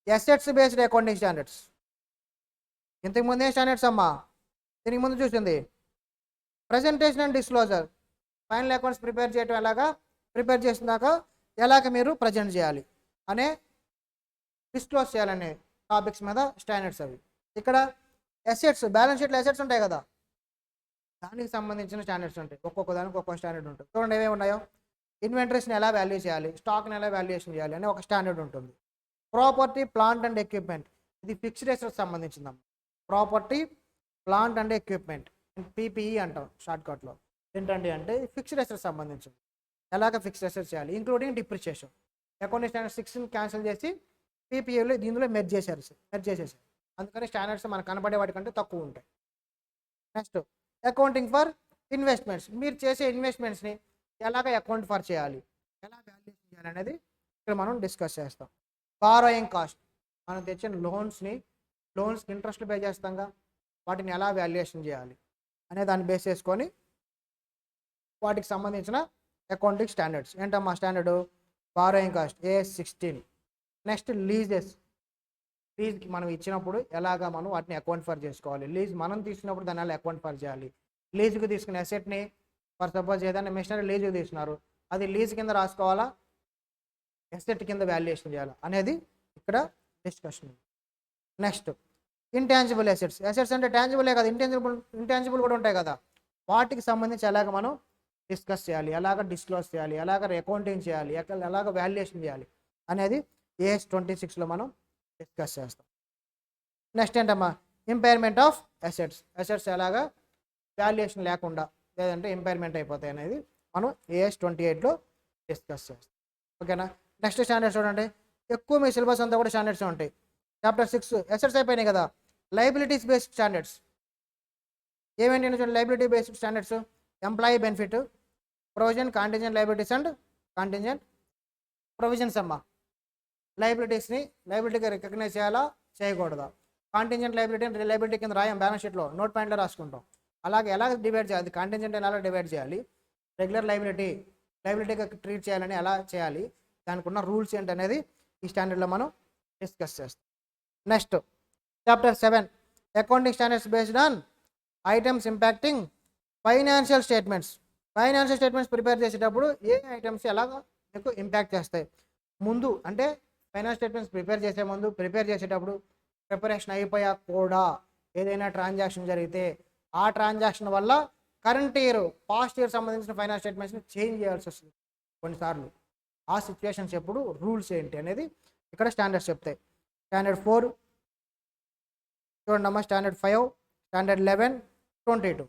Assets based accounting standards. ఇంతకుముందే స్టాండర్డ్స్ అమ్మా, దీనికి ముందు చూసింది presentation and disclosure, final accounts prepare చేయడం ఎలాగా, ప్రిపేర్ చేసినాక ఎలాగ మీరు ప్రజెంట్ చేయాలి అనే, డిస్క్లోజ్ చేయాలనే టాపిక్స్ మీద స్టాండర్డ్స్ అవి. ఇక్కడ అసెట్స్, బ్యాలెన్స్ షీట్లో అసెట్స్ ఉంటాయి కదా, దానికి సంబంధించిన స్టాండర్డ్స్ ఉంటాయి. ఒక్కొక్క దానికి ఒక్కొక్క స్టాండర్డ్ ఉంటుంది. చూడండి ఏమేమి ఉన్నాయో. ఇన్వెంటరీస్ని ఎలా వాల్యూ చేయాలి, స్టాక్ని ఎలా వాల్యుయేషన్ చేయాలి అనే ఒక స్టాండర్డ్ ఉంటుంది. ప్రాపర్టీ, ప్లాంట్ అండ్ ఎక్విప్మెంట్, ఇది ఫిక్స్డ్ అసెట్స్ సంబంధించిందమ్మా. Property, plant and equipment, PPE అంటాం షార్ట్కట్లో. ఏంటండి అంటే ఫిక్స్డ్ అసెట్స్ సంబంధించింది, ఎలాగ ఫిక్స్డ్ అసెట్స్ చేయాలి, including depreciation. Accounting standard 6 cancel చేసి PPEలో దీనిలో మెర్జ్ చేసేసారు. అందుకని స్టాండర్డ్స్ మనకు కనబడే వాటికంటే తక్కువ ఉంటాయి. నెక్స్ట్ అకౌంటింగ్ ఫర్ ఇన్వెస్ట్మెంట్స్, మీరు చేసే ఇన్వెస్ట్మెంట్స్ని ఎలాగ అకౌంట్ ఫర్ చేయాలి, ఎలా వాల్యుయేషన్ చేయాలి అనేది ఇక్కడ మనం డిస్కస్ చేస్తాం. బారోయింగ్ కాస్ట్, మనం తెచ్చిన లోన్స్కి ఇంట్రెస్ట్ పే చేస్తాంగా, వాటిని ఎలా వాల్యుయేషన్ చేయాలి అనే దాన్ని బేస్ చేసుకొని వాటికి సంబంధించిన అకౌంటింగ్ స్టాండర్డ్స్. ఏంటమ్మా standard? Borrowing cost AS16. Next లీజ్కి మనం ఇచ్చినప్పుడు ఎలాగా మనం వాటిని అకౌంట్ ఫర్ చేసుకోవాలి, లీజ్ మనం తీసుకున్నప్పుడు దాన్ని ఎలా అకౌంట్ ఫర్ చేయాలి, లీజుకు తీసుకునే అసెట్ని ఫర్ సపోజ్ ఏదైనా మిషనరీ లీజుకు తీసుకున్నారు, అది లీజ్ కింద రాసుకోవాలా, అసెట్ కింద వాల్యుయేషన్ చేయాలా అనేది ఇక్కడ discussion. Next intangible assets. Assets అంటే టాంజిబులే కదా, ఇంటాంజిబుల్ కూడా ఉంటాయి కదా, వాటికి సంబంధించి ఎలాగ మనం డిస్కస్ చేయాలి, ఎలాగ డిస్క్లోజ్ చేయాలి, ఎలాగ అకౌంటింగ్ చేయాలి, ఎలాగ వాల్యుయేషన్ చేయాలి అనేది AS26లో మనం డిస్కస్ చేస్తాం. నెక్స్ట్ ఏంటమ్మా? ఇంపైర్మెంట్ ఆఫ్ అసెట్స్ ఎలాగా వాల్యుయేషన్ లేకుండా లేదంటే ఇంపైర్మెంట్ అయిపోతాయి అనేది మనం AS28లో డిస్కస్ చేస్తాం. ఓకేనా? నెక్స్ట్ స్టాండర్డ్స్ చూడండి, ఎక్కువ మీ సిలబస్ అంతా కూడా స్టాండర్డ్స్ ఉంటాయి. చాప్టర్ 6 అసెట్స్ అయిపోయినాయి కదా, లయబిలిటీస్ బేస్డ్ స్టాండర్డ్స్ ఏమేంటి చూడండి. Liability based standards employee benefit, provision, contingent liabilities and contingent provisions. అమ్మ లయబిలిటీస్ని లయబిలిటీగా రికగ్నైజ్ చేయాలా చేయకూడదా, కాంటింజెంట్ లయబిలిటీ కింద రాయం బ్యాలెన్స్ షీట్లో నోట్ పాయింట్లో రాసుకుంటాం. అలాగే ఎలా డివైడ్ చేయాలి, కాంటింజెంట్ ఎలా డివైడ్ చేయాలి, రెగ్యులర్ లయబిలిటీగా ట్రీట్ చేయాలని ఎలా చేయాలి, దానికి ఉన్న రూల్స్ ఏంటి అనేది ఈ స్టాండర్డ్లో మనం డిస్కస్ చేస్తాం. Next chapter 7 accounting standards based on items impacting financial statements prepare చేసేటప్పుడు ఏ ఐటమ్స్ ఎలాగ మీకు ఇంపాక్ట్ చేస్తాయి. ముందు అంటే ఫైనాన్స్ స్టేట్మెంట్స్ ప్రిపేర్ చేసేటప్పుడు ప్రిపరేషన్ అయిపోయాక కూడా ఏదైనా ట్రాన్సాక్షన్ జరిగితే ఆ ట్రాన్సాక్షన్ వల్ల కరెంట్ ఇయర్ పాస్ట్ ఇయర్ సంబంధించిన ఫైనాన్స్ స్టేట్మెంట్స్ని చేంజ్ చేయాల్సి వస్తుంది కొన్నిసార్లు. ఆ సిచ్యువేషన్స్ ఎప్పుడు రూల్స్ ఏంటి అనేది ఇక్కడ స్టాండర్డ్స్ చెప్తాయి. స్టాండర్డ్ 4 చూడండి అమ్మా, స్టాండర్డ్ 5, స్టాండర్డ్ 11, 22.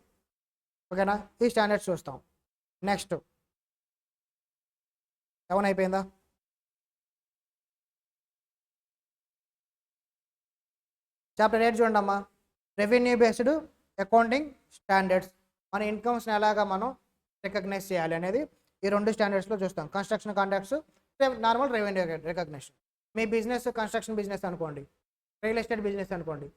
ఓకేనా? ఈ స్టాండర్డ్స్ చూస్తాం. నెక్స్ట్ 7 అయిపోయిందా? చాప్టర్ 8 చూడండి అమ్మా, రెవెన్యూ బేస్డ్ అకౌంటింగ్ స్టాండర్డ్స్. మన ఇన్కమ్స్ని ఎలాగా మనం రికగ్నైజ్ చేయాలి అనేది ఈ 2 స్టాండర్డ్స్లో చూస్తాం. Construction contracts, normal revenue recognition. మీ బిజినెస్ కన్స్ట్రక్షన్ బిజినెస్ అనుకోండి, రియల్ ఎస్టేట్ బిజినెస్ అనుకోండి,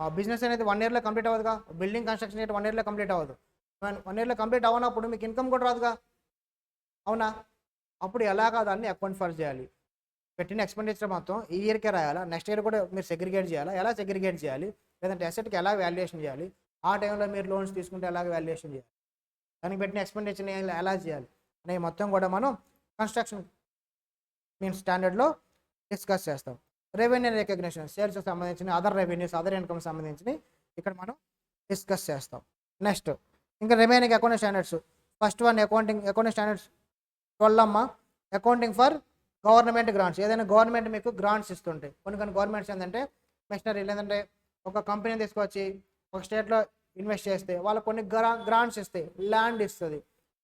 ఆ బిజినెస్ అనేది 1 ఇయర్లో కంప్లీట్ అవ్వదుగా. బిల్డింగ్ కన్స్ట్రక్షన్ అయితే 1 ఇయర్లో కంప్లీట్ అవ్వదు. 1 ఇయర్లో కంప్లీట్ అవ్వనప్పుడు మీకు ఇన్కమ్ కూడా రాదుగా, అవునా? అప్పుడు ఎలాగా దాన్ని అకౌంట్ ఫర్ చేయాలి, పెట్టిన ఎక్స్పెండిచర్ మొత్తం ఈ ఇయర్కే రాయాలా, నెక్స్ట్ ఇయర్ కూడా మీరు సెగ్రిగేట్ చేయాలా, ఎలా సెగ్రిగేట్ చేయాలి, లేదంటే అసెట్కి ఎలా వాల్యుయేషన్ చేయాలి, ఆ టైంలో మీరు లోన్స్ తీసుకుంటే ఎలాగ వాల్యుయేషన్ చేయాలి, దానికి పెట్టిన ఎక్స్పెండిచర్ని ఎలా చేయాలి అనేవి మొత్తం కూడా మనం కన్స్ట్రక్షన్ మీన్స్ స్టాండర్డ్లో డిస్కస్ చేస్తాం. రెవెన్యూ రికగ్నిషన్, సేల్స్కి సంబంధించిన అదర్ రెవెన్యూస్, అదర్ ఇన్కమ్ సంబంధించి ఇక్కడ మనం డిస్కస్ చేస్తాం. నెక్స్ట్ ఇంకా remaining accounting standards. First one accounting standards 12 అమ్మ, అకౌంటింగ్ ఫర్ గవర్నమెంట్ గ్రాంట్స్. ఏదైనా గవర్నమెంట్ మీకు గ్రాంట్స్ ఇస్తుంటాయి. కొన్ని గవర్నమెంట్స్ ఏంటంటే మిషనరీ లేదంటే ఒక కంపెనీ తీసుకొచ్చి ఒక స్టేట్లో ఇన్వెస్ట్ చేస్తే వాళ్ళకు కొన్ని గ్రాంట్స్ ఇస్తాయి, ల్యాండ్ ఇస్తుంది,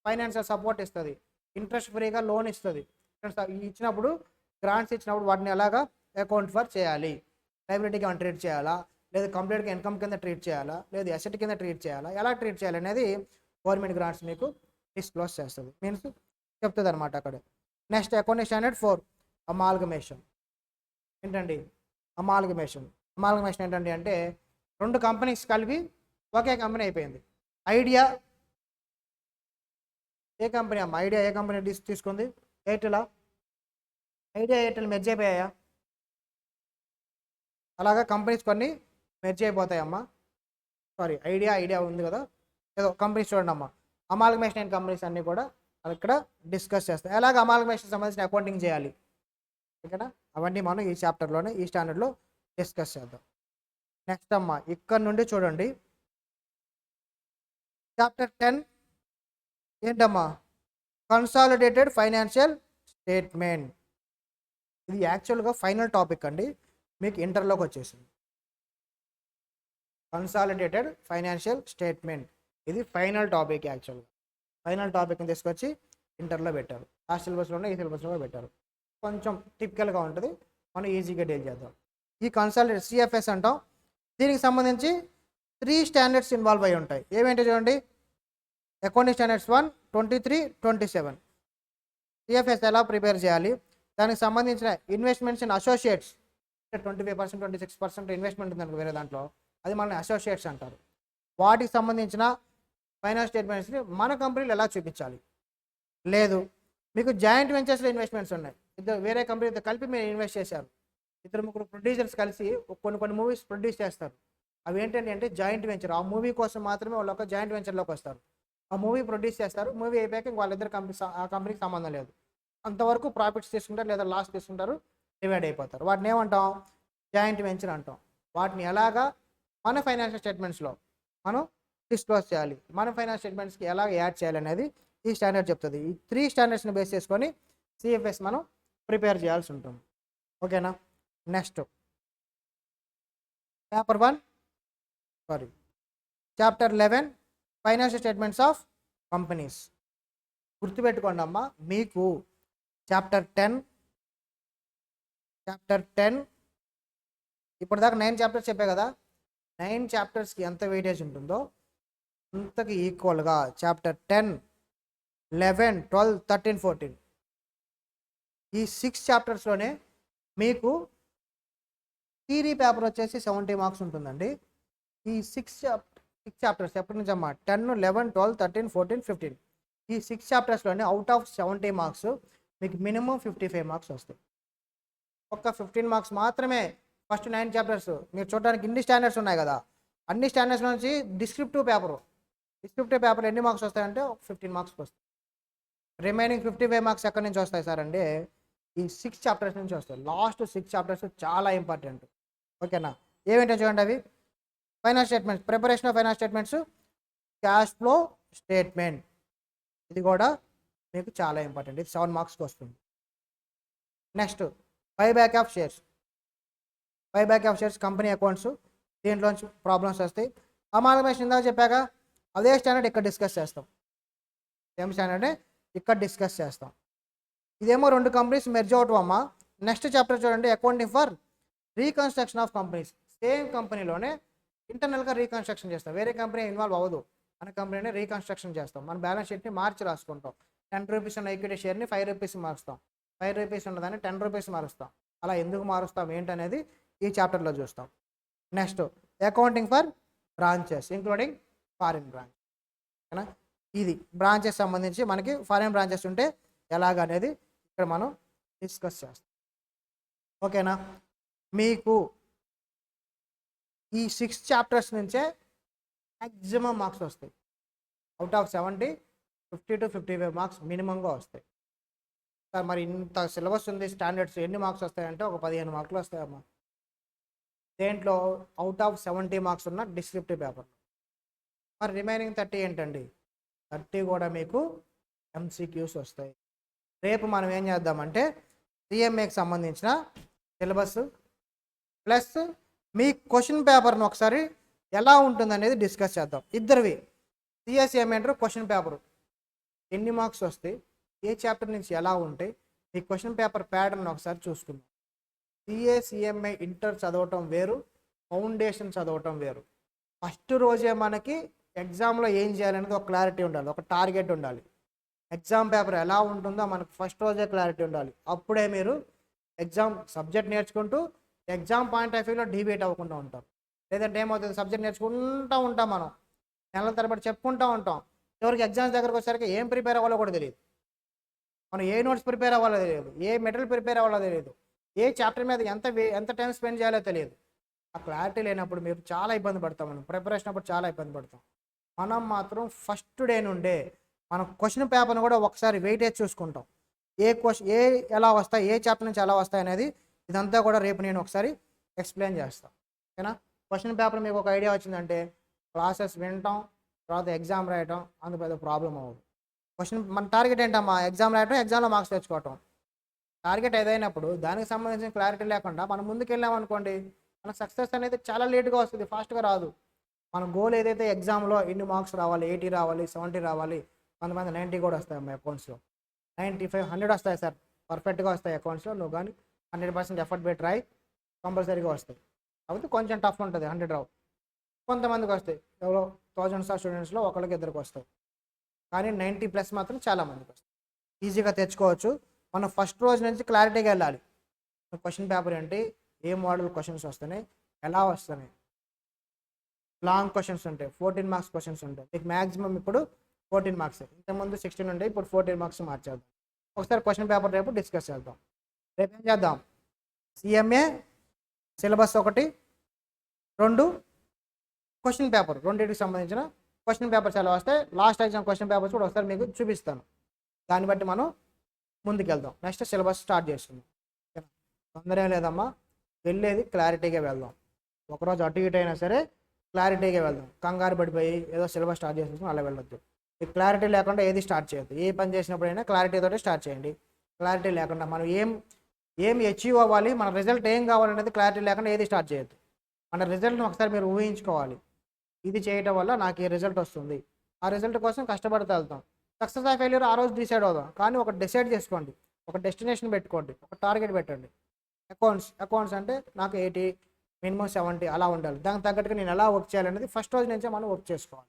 ఫైనాన్షియల్ సపోర్ట్ ఇస్తుంది, ఇంట్రెస్ట్ ఫ్రీగా లోన్ ఇస్తుంది. ఇచ్చినప్పుడు గ్రాంట్స్ ఇచ్చినప్పుడు వాటిని ఎలాగా అకౌంట్ ఫర్ చేయాలి, లయబిలిటీగా ట్రీట్ చేయాలా, లేదా కంప్లీట్గా ఇన్కమ్ కింద ట్రీట్ చేయాలా, లేదా అసెట్ కింద ట్రీట్ చేయాలా, ఎలా ట్రీట్ చేయాలి అనేది గవర్నమెంట్ గ్రాంట్స్ మీకు డిస్క్లోజ్ చేస్తుంది, మీన్స్ చెప్తుంది అనమాట అక్కడ. Next accounting standard 4 amalgamation. ఏంటండి అమాల్గమేషన్ ఏంటండి అంటే 2 కంపెనీస్ కలిపి ఒకే కంపెనీ అయిపోయింది. ఐడియా ఏ కంపెనీ అమ్మ? ఐడియా ఏ కంపెనీ తీసుకుంది? ఎయిర్టెల్ మెర్జ్ అయిపోయాయా? అలాగా కంపెనీస్ కొన్ని మెర్జ్ అయిపోతాయమ్మా. సారీ, ఐడియా ఉంది కదా, ఏదో కంపెనీస్ చూడండి అమ్మా. అమాల్గమేషన్ అయిన కంపెనీస్ అన్నీ కూడా ఇక్కడ డిస్కస్ చేస్తాం. ఎలాగ అమాల్గమేషన్ సంబంధించిన అకౌంటింగ్ చేయాలి, ఓకేనా? అవన్నీ మనం ఈ చాప్టర్లోనే ఈ స్టాండర్డ్లో డిస్కస్ చేద్దాం. నెక్స్ట్ అమ్మా ఇక్కడ నుండి చూడండి, చాప్టర్ 10 ఏంటమ్మా? Consolidated financial statement. ఇది యాక్చువల్గా ఫైనల్ టాపిక్ అండి, మీకు ఇంటర్లోకి వచ్చేసింది. కన్సాలిడేటెడ్ ఫైనాన్షియల్ స్టేట్మెంట్ ఇది ఫైనల్ టాపిక్. యాక్చువల్గా ఫైనల్ టాపిక్ని తీసుకొచ్చి ఇంటర్లో పెట్టారు. ఆ సిలబస్లోనే ఈ సిలబస్లో పెట్టారు. కొంచెం టిపికల్గా ఉంటుంది, మనం ఈజీగా డీల్ చేద్దాం. ఈ కన్సాలిడేటెడ్ సిఎఫ్ఎస్ అంటాం. దీనికి సంబంధించి 3 స్టాండర్డ్స్ ఇన్వాల్వ్ అయి ఉంటాయి. ఏమేంటి చూడండి, అకౌంటింగ్ స్టాండర్డ్స్ 1, 23, 27. సిఎఫ్ఎస్ ఎలా ప్రిపేర్ చేయాలి, దానికి సంబంధించిన ఇన్వెస్ట్మెంట్స్ ఇన్ అసోసియేట్స్ 25%, 26% ఇన్వెస్ట్మెంట్ ఉందనుకో వేరే దాంట్లో, అది మనల్ని అసోసియేట్స్ అంటారు. వాటికి సంబంధించిన ఫైనాన్స్ స్టేట్మెంట్స్ని మన కంపెనీలు ఎలా చూపించాలి. లేదు మీకు జాయింట్ వెంచర్స్లో ఇన్వెస్ట్మెంట్స్ ఉన్నాయి, ఇద్దరు వేరే కంపెనీతో కలిపి మీరు ఇన్వెస్ట్ చేశారు, ఇద్దరు ముగ్గురు ప్రొడ్యూసర్స్ కలిసి కొన్ని మూవీస్ ప్రొడ్యూస్ చేస్తారు. అవి ఏంటంటే అంటే జాయింట్ వెంచర్, ఆ మూవీ కోసం మాత్రమే వాళ్ళు ఒక జాయింట్ వెంచర్లోకి వస్తారు. ఆ మూవీ ప్రొడ్యూస్ చేస్తారు, మూవీ అయిపోయాక వాళ్ళిద్దరు ఆ కంపెనీకి సంబంధం లేదు, అంతవరకు ప్రాఫిట్స్ తీసుకుంటారు లేదా లాస్ తీసుకుంటారు, డివైడ్ అయిపోతారు. వాటిని ఏమంటాం, జాయింట్ వెంచర్ అంటాం. వాటిని ఎలాగా మన ఫైనాన్షియల్ స్టేట్మెంట్స్లో మనం డిస్క్లోజ్ చేయాలి, మన ఫైనాన్షియల్ స్టేట్మెంట్స్కి ఎలా యాడ్ చేయాలి అనేది ఈ స్టాండర్డ్ చెప్తుంది. ఈ 3 స్టాండర్డ్స్ని బేస్ చేసుకొని సిఎఫ్ఎస్ మనం ప్రిపేర్ చేయాల్సి ఉంటుంది. ఓకేనా. Next chapter 11 financial statements of companies. గుర్తుపెట్టుకోండి అమ్మా, మీకు చాప్టర్ 10 ఇప్పటిదాకా 9 చాప్టర్స్ చెప్పే కదా, 9 చాప్టర్స్కి ఎంత వెయిటేజ్ ఉంటుందో అంతకి ఈక్వల్గా చాప్టర్ 10, 11, 12, 13, 14 ఈ 6 చాప్టర్స్లోనే మీకు థియరీ పేపర్ వచ్చేసి 70 మార్క్స్ ఉంటుందండి. ఈ 6 చాప్టర్స్ ఎప్పటి నుంచి అమ్మా, 10, 11, 12, 13, 14, 15 ఈ 6 చాప్టర్స్లోనే అవుట్ ఆఫ్ 70 మార్క్స్ మీకు మినిమం 55 మార్క్స్ వస్తాయి. ఒక్క 15 మార్క్స్ మాత్రమే ఫస్ట్ 9 చాప్టర్స్. మీరు చూడడానికి ఇన్ని స్టాండర్డ్స్ ఉన్నాయి కదా, అన్ని స్టాండర్డ్స్ నుంచి డిస్క్రిప్టివ్ పేపర్ ఎన్ని మార్క్స్ వస్తాయంటే 15 మార్క్స్కి వస్తాయి. రిమైనింగ్ 55 మార్క్స్ ఎక్కడి నుంచి వస్తాయి సార్ అంటే ఈ 6 చాప్టర్స్ నుంచి వస్తాయి. లాస్ట్ 6 చాప్టర్స్ చాలా ఇంపార్టెంట్. ఓకేనా. ఏమేంటో చూడండి అవి. Finance statements, preparation of finance statements, cash flow statement, ఇది కూడా మీకు చాలా ఇంపార్టెంట్, ఇది 7 మార్క్స్కి వస్తుంది. Next buyback of shares company accounts, దీంట్లోంచి ప్రాబ్లమ్స్ వస్తాయి. అమాల్గమేషన్ ఇందాక చెప్పాక అదే స్టాండర్డ్ ఇక్కడ డిస్కస్ చేస్తాం, సేమ్ స్టాండర్డే ఇక్కడ డిస్కస్ చేస్తాం. ఇదేమో 2 కంపెనీస్ మెర్జ్ అవటం అమ్మా. నెక్స్ట్ చాప్టర్ చూడండి, accounting for reconstruction of companies. Same కంపెనీలోనే ఇంటర్నల్గా రీకన్స్ట్రక్షన్ చేస్తాం, వేరే కంపెనీ ఇన్వాల్వ్ అవ్వదు, మన కంపెనీనే రీకన్స్ట్రక్షన్ చేస్తాం. మన బ్యాలెన్స్ షీట్ని మార్చి రాసుకుంటాం. 10 రూపీస్ ఉన్న ఈక్విటీ షేర్ని 5 రూపీస్ మారుస్తాం, 5 రూపీస్ ఉన్నదాన్ని 10 రూపీస్ మారుస్తాం. అలా ఎందుకు మారుస్తాం ఏంటనేది ఈ చాప్టర్లో చూస్తాం. Next accounting for branches including foreign branch. ఓకేనా. ఇది బ్రాంచెస్ సంబంధించి మనకి ఫారిన్ బ్రాంచెస్ ఉంటే ఎలాగనేది ఇక్కడ మనం డిస్కస్ చేస్తాం. ఓకేనా. మీకు ఈ 6 చాప్టర్స్ నుంచే మ్యాక్సిమం మార్క్స్ వస్తాయి. అవుట్ ఆఫ్ 70 50 to 55 మార్క్స్ మినిమంగా వస్తాయి. సార్ మరి ఇంత సిలబస్ ఉంది, స్టాండర్డ్స్ ఎన్ని మార్క్స్ వస్తాయంటే ఒక 15 మార్కులు వస్తాయమ్మా. దేంట్లో అవుట్ ఆఫ్ 70 మార్క్స్ ఉన్న డిస్క్రిప్టివ్ పేపర్. మరి రిమైనింగ్ 30 ఏంటండి, 30 కూడా మీకు ఎంసీక్యూస్ వస్తాయి. రేపు మనం ఏం చేద్దామంటే సిఎంఏకి సంబంధించిన సిలబస్ ప్లస్ మీ క్వశ్చన్ పేపర్ను ఒకసారి ఎలా ఉంటుందనేది డిస్కస్ చేద్దాం. ఇద్దరివి సిఎస్ఎంఏ అంటారు క్వశ్చన్ పేపరు ఎన్ని మార్క్స్ వస్తాయి, ఏ చాప్టర్ నుంచి ఎలా ఉంటాయి, ఈ క్వశ్చన్ పేపర్ ప్యాటర్న్ ఒకసారి చూసుకుందాం. సిఎస్ఈఎంఐ ఇంటర్ చదవటం వేరు, ఫౌండేషన్ చదవటం వేరు. ఫస్ట్ రోజే మనకి ఎగ్జామ్లో ఏం చేయాలనేది ఒక క్లారిటీ ఉండాలి, ఒక టార్గెట్ ఉండాలి. ఎగ్జామ్ పేపర్ ఎలా ఉంటుందో మనకు ఫస్ట్ రోజే క్లారిటీ ఉండాలి. అప్పుడే మీరు ఎగ్జామ్ సబ్జెక్ట్ నేర్చుకుంటూ ఎగ్జామ్ పాయింట్ ఆఫ్ వ్యూలో డిబేట్ అవ్వకుండా ఉంటాం. లేదంటే ఏమవుతుంది, సబ్జెక్ట్ నేర్చుకుంటూ ఉంటాం, మనం నెలల తరబడి చెప్పుకుంటూ ఉంటాం, చివరికి ఎగ్జామ్స్ దగ్గరకు వచ్చేసరికి ఏం ప్రిపేర్ అవ్వాలో కూడా తెలియదు, మనం ఏ నోట్స్ ప్రిపేర్ అవ్వాలో తెలియదు, ఏ మెటీరియల్ ప్రిపేర్ అవ్వాలో తెలియదు, ఏ చాప్టర్ మీద ఎంత టైం స్పెండ్ చేయాలో తెలియదు. ఆ క్లారిటీ లేనప్పుడు మీరు చాలా ఇబ్బంది పడతాం, మనం ప్రిపరేషన్ అప్పుడు చాలా ఇబ్బంది పడతాం. మనం మాత్రం ఫస్ట్ డే నుండే మనం క్వశ్చన్ పేపర్ని కూడా ఒకసారి వెయిటేజ్ చూసుకుంటాం, ఏ ఎలా వస్తాయి, ఏ చాప్టర్ నుంచి ఎలా వస్తాయి అనేది. ఇదంతా కూడా రేపు నేను ఒకసారి ఎక్స్ప్లెయిన్ చేస్తాను. ఓకేనా. క్వశ్చన్ పేపర్ మీకు ఒక ఐడియా వచ్చిందంటే క్లాసెస్ వినటం తర్వాత ఎగ్జామ్ రాయటం అందుకు పెద్ద ప్రాబ్లం అవ్వదు. మన టార్గెట్ ఏంటమ్మా, ఎగ్జామ్ రాయటం, ఎగ్జామ్లో మార్క్స్ తెచ్చుకోవటం. టార్గెట్ ఏదైనప్పుడు దానికి సంబంధించిన క్లారిటీ లేకుండా మనం ముందుకు వెళ్ళామనుకోండి, మనకు సక్సెస్ అనేది చాలా లేట్గా వస్తుంది, ఫాస్ట్గా రాదు. మన గోల్ ఏదైతే ఎగ్జామ్లో ఇన్ని మార్క్స్ రావాలి, 80 రావాలి, 70 రావాలి, కొంతమంది 90 కూడా వస్తాయి అమ్మా అకౌంట్స్లో, 95, 100 వస్తాయి సార్, పర్ఫెక్ట్గా వస్తాయి అకౌంట్స్లో. నువ్వు కానీ 100% ఎఫర్ట్ పెట్టి రాయి, కంపల్సరీగా వస్తాయి. కాబట్టి కొంచెం టఫ్ ఉంటుంది, 100 రావు. కొంతమందికి వస్తాయి, ఎవరో థౌజండ్స్ ఆఫ్ స్టూడెంట్స్లో ఒకరికి ఇద్దరికి వస్తాయి. కానీ 90+ మాత్రం చాలామందికి వస్తుంది. ఈజీగా తెచ్చుకోవచ్చు. మనం ఫస్ట్ రోజు నుంచి క్లారిటీగా వెళ్ళాలి. క్వశ్చన్ పేపర్ ఏంటి, ఏ మోడల్ క్వశ్చన్స్ వస్తున్నాయి, ఎలా వస్తున్నాయి. లాంగ్ క్వశ్చన్స్ ఉంటాయి, 14 మార్క్స్ క్వశ్చన్స్ ఉంటాయి. మీకు మ్యాక్సిమం ఇప్పుడు 14 మార్క్స్, ఇంతకుముందు 16 ఉంటాయి, ఇప్పుడు 14 మార్క్స్ మార్చేద్దాం. ఒకసారి క్వశ్చన్ పేపర్ రేపు డిస్కస్ చేద్దాం. రేపు ఏం చేద్దాం, సిఎంఏ సిలబస్ 1, 2 క్వశ్చన్ పేపర్, రెండింటికి సంబంధించిన క్వశ్చన్ పేపర్స్ ఎలా వస్తే లాస్ట్ ఎగ్జామ్ క్వశ్చన్ పేపర్స్ కూడా ఒకసారి మీకు చూపిస్తాను. దాన్ని బట్టి మనం ముందుకెళ్దాం. నెక్స్ట్ సిలబస్ స్టార్ట్ చేస్తున్నాం. తొందర ఏం లేదమ్మా, వెళ్ళేది క్లారిటీగా వెళ్దాం. ఒకరోజు అటు ఇటు అయినా సరే క్లారిటీగా వెళ్దాం. కంగారు పడిపోయి ఏదో సిలబస్ స్టార్ట్ చేసేసుకుని అలా వెళ్ళొద్దు. ఈ క్లారిటీ లేకుండా ఏది స్టార్ట్ చేయొద్దు. ఏ పని చేసినప్పుడైనా క్లారిటీతోనే స్టార్ట్ చేయండి. క్లారిటీ లేకుండా మనం ఏం అచీవ్ అవ్వాలి, మన రిజల్ట్ ఏం కావాలనేది క్లారిటీ లేకుండా ఏది స్టార్ట్ చేయొద్దు. మన రిజల్ట్ని ఒకసారి మీరు ఊహించుకోవాలి. ఇది చేయటం వల్ల నాకు ఈ రిజల్ట్ వస్తుంది, ఆ రిజల్ట్ కోసం కష్టపడుతూ వెళ్తాం. సక్సెస్ ఆఫ్ ఫెయిల్యూర్ ఆ రోజు డిసైడ్ అవుదాం. కానీ ఒక డిసైడ్ చేసుకోండి, ఒక డెస్టినేషన్ పెట్టుకోండి, ఒక టార్గెట్ పెట్టండి. అకౌంట్స్ అంటే నాకు 80, మినిమం 70 అలా ఉండాలి. దానికి తగ్గట్టుగా నేను ఎలా వర్క్ చేయాలనేది ఫస్ట్ రోజు నుంచే మనం వర్క్ చేసుకోవాలి.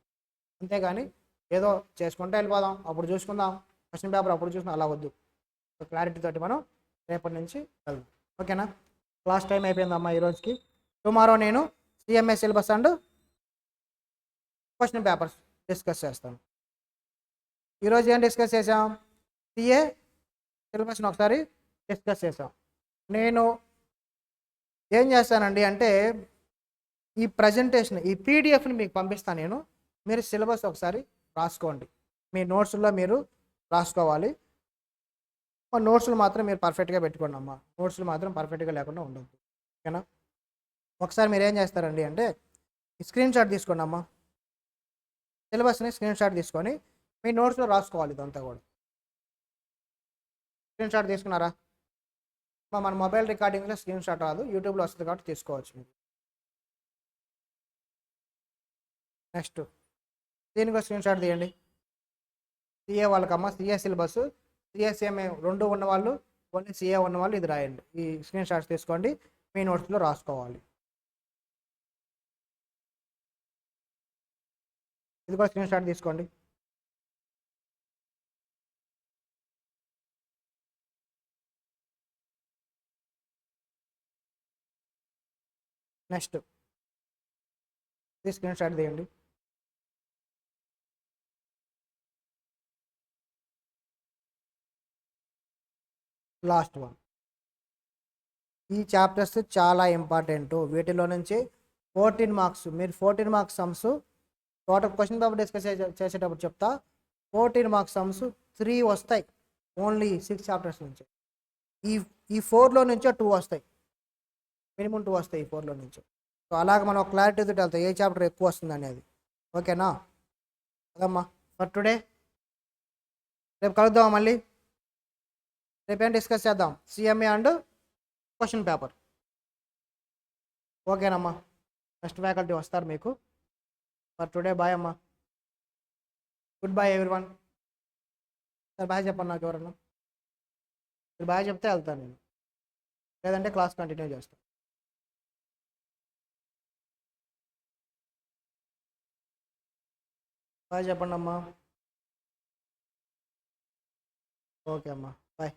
అంతేగాని ఏదో చేసుకుంటే వెళ్ళిపోదాం, అప్పుడు చూసుకుందాం, క్వశ్చన్ పేపర్ అప్పుడు చూసుకుందాం, అలా వద్దు. క్లారిటీ తోటి మనం రేపటి నుంచి వెళ్దాం. ఓకేనా? క్లాస్ టైం అయిపోయిందమ్మా ఈరోజుకి. టుమారో నేను CMA syllabus and question papers discuss చేస్తాను. ఈరోజు ఏం డిస్కస్ చేసాం, సిఏ సిలబస్ని ఒకసారి డిస్కస్ చేసాం. నేను ఏం చేస్తానండి అంటే ఈ ప్రజెంటేషన్, ఈ పీడిఎఫ్ని మీకు పంపిస్తాను నేను. మీరు సిలబస్ ఒకసారి రాసుకోండి. మీ నోట్స్లో మీరు రాసుకోవాలి. మా నోట్స్లు మాత్రం మీరు పర్ఫెక్ట్గా పెట్టుకోండి అమ్మా. నోట్స్లు మాత్రం పర్ఫెక్ట్గా లేకుండా ఉండద్దు. ఓకేనా? ఒకసారి మీరు ఏం చేస్తారండి అంటే స్క్రీన్ షాట్ తీసుకోండి అమ్మా. సిలబస్ని స్క్రీన్ షాట్ తీసుకొని మీ నోట్స్లో రాసుకోవాలి. ఇదంతా కూడా స్క్రీన్ షాట్ తీసుకున్నారా? మన మొబైల్ రికార్డింగ్లో స్క్రీన్ షాట్ రాదు, యూట్యూబ్లో వస్తుంది కాబట్టి తీసుకోవచ్చు మీరు. నెక్స్ట్ దీనికి స్క్రీన్ షాట్ తీయండి. సిఏ వాళ్ళకమ్మా, సిఏ సిలబస్, సిఎస్ఎంఏ 2 ఉన్నవాళ్ళు, ఓన్లీ సిఏ ఉన్నవాళ్ళు ఇది రాయండి. ఈ స్క్రీన్ షాట్స్ తీసుకోండి, మీ నోట్స్లో రాసుకోవాలి. ఇది కూడా స్క్రీన్ షాట్ తీసుకోండి. నెక్స్ట్ ఇది స్క్రీన్ షాట్ తీయండి. Last one. ఈ చాప్టర్స్ చాలా ఇంపార్టెంట్. వీటిలో నుంచి 14 మార్క్స్, మీరు 14 marks sums total question paper discuss చేసేటప్పుడు చెప్తా. 14 మార్క్స్ సమ్స్ 3 వస్తాయి ఓన్లీ 6 చాప్టర్స్ నుంచి. ఈ 4లో నుంచో 2 వస్తాయి, మినిమం 2 వస్తాయి ఈ 4లో నుంచి. సో అలాగే మనం క్లారిటీతో వెళ్తాం ఏ చాప్టర్ ఎక్కువ వస్తుంది అనేది. ఓకేనా? అదమ్మా ఫర్ టుడే. రేపు కలుద్దాం మళ్ళీ. రేపేం డిస్కస్ చేద్దాం, సిఎంఏ అండ్ క్వశ్చన్ పేపర్. ఓకేనమ్మా? నెక్స్ట్ ఫ్యాకల్టీ వస్తారు మీకు. ఫర్ టుడే బాయ్ అమ్మా. Good bye everyone. Sir bye చెప్పండి నాకు ఎవరన్నా. మీరు బాయ్ చెప్తే వెళ్తాను నేను, లేదంటే క్లాస్ కంటిన్యూ చేస్తాను. బాయ్ చెప్పండి అమ్మా. ఓకే అమ్మా, బాయ్.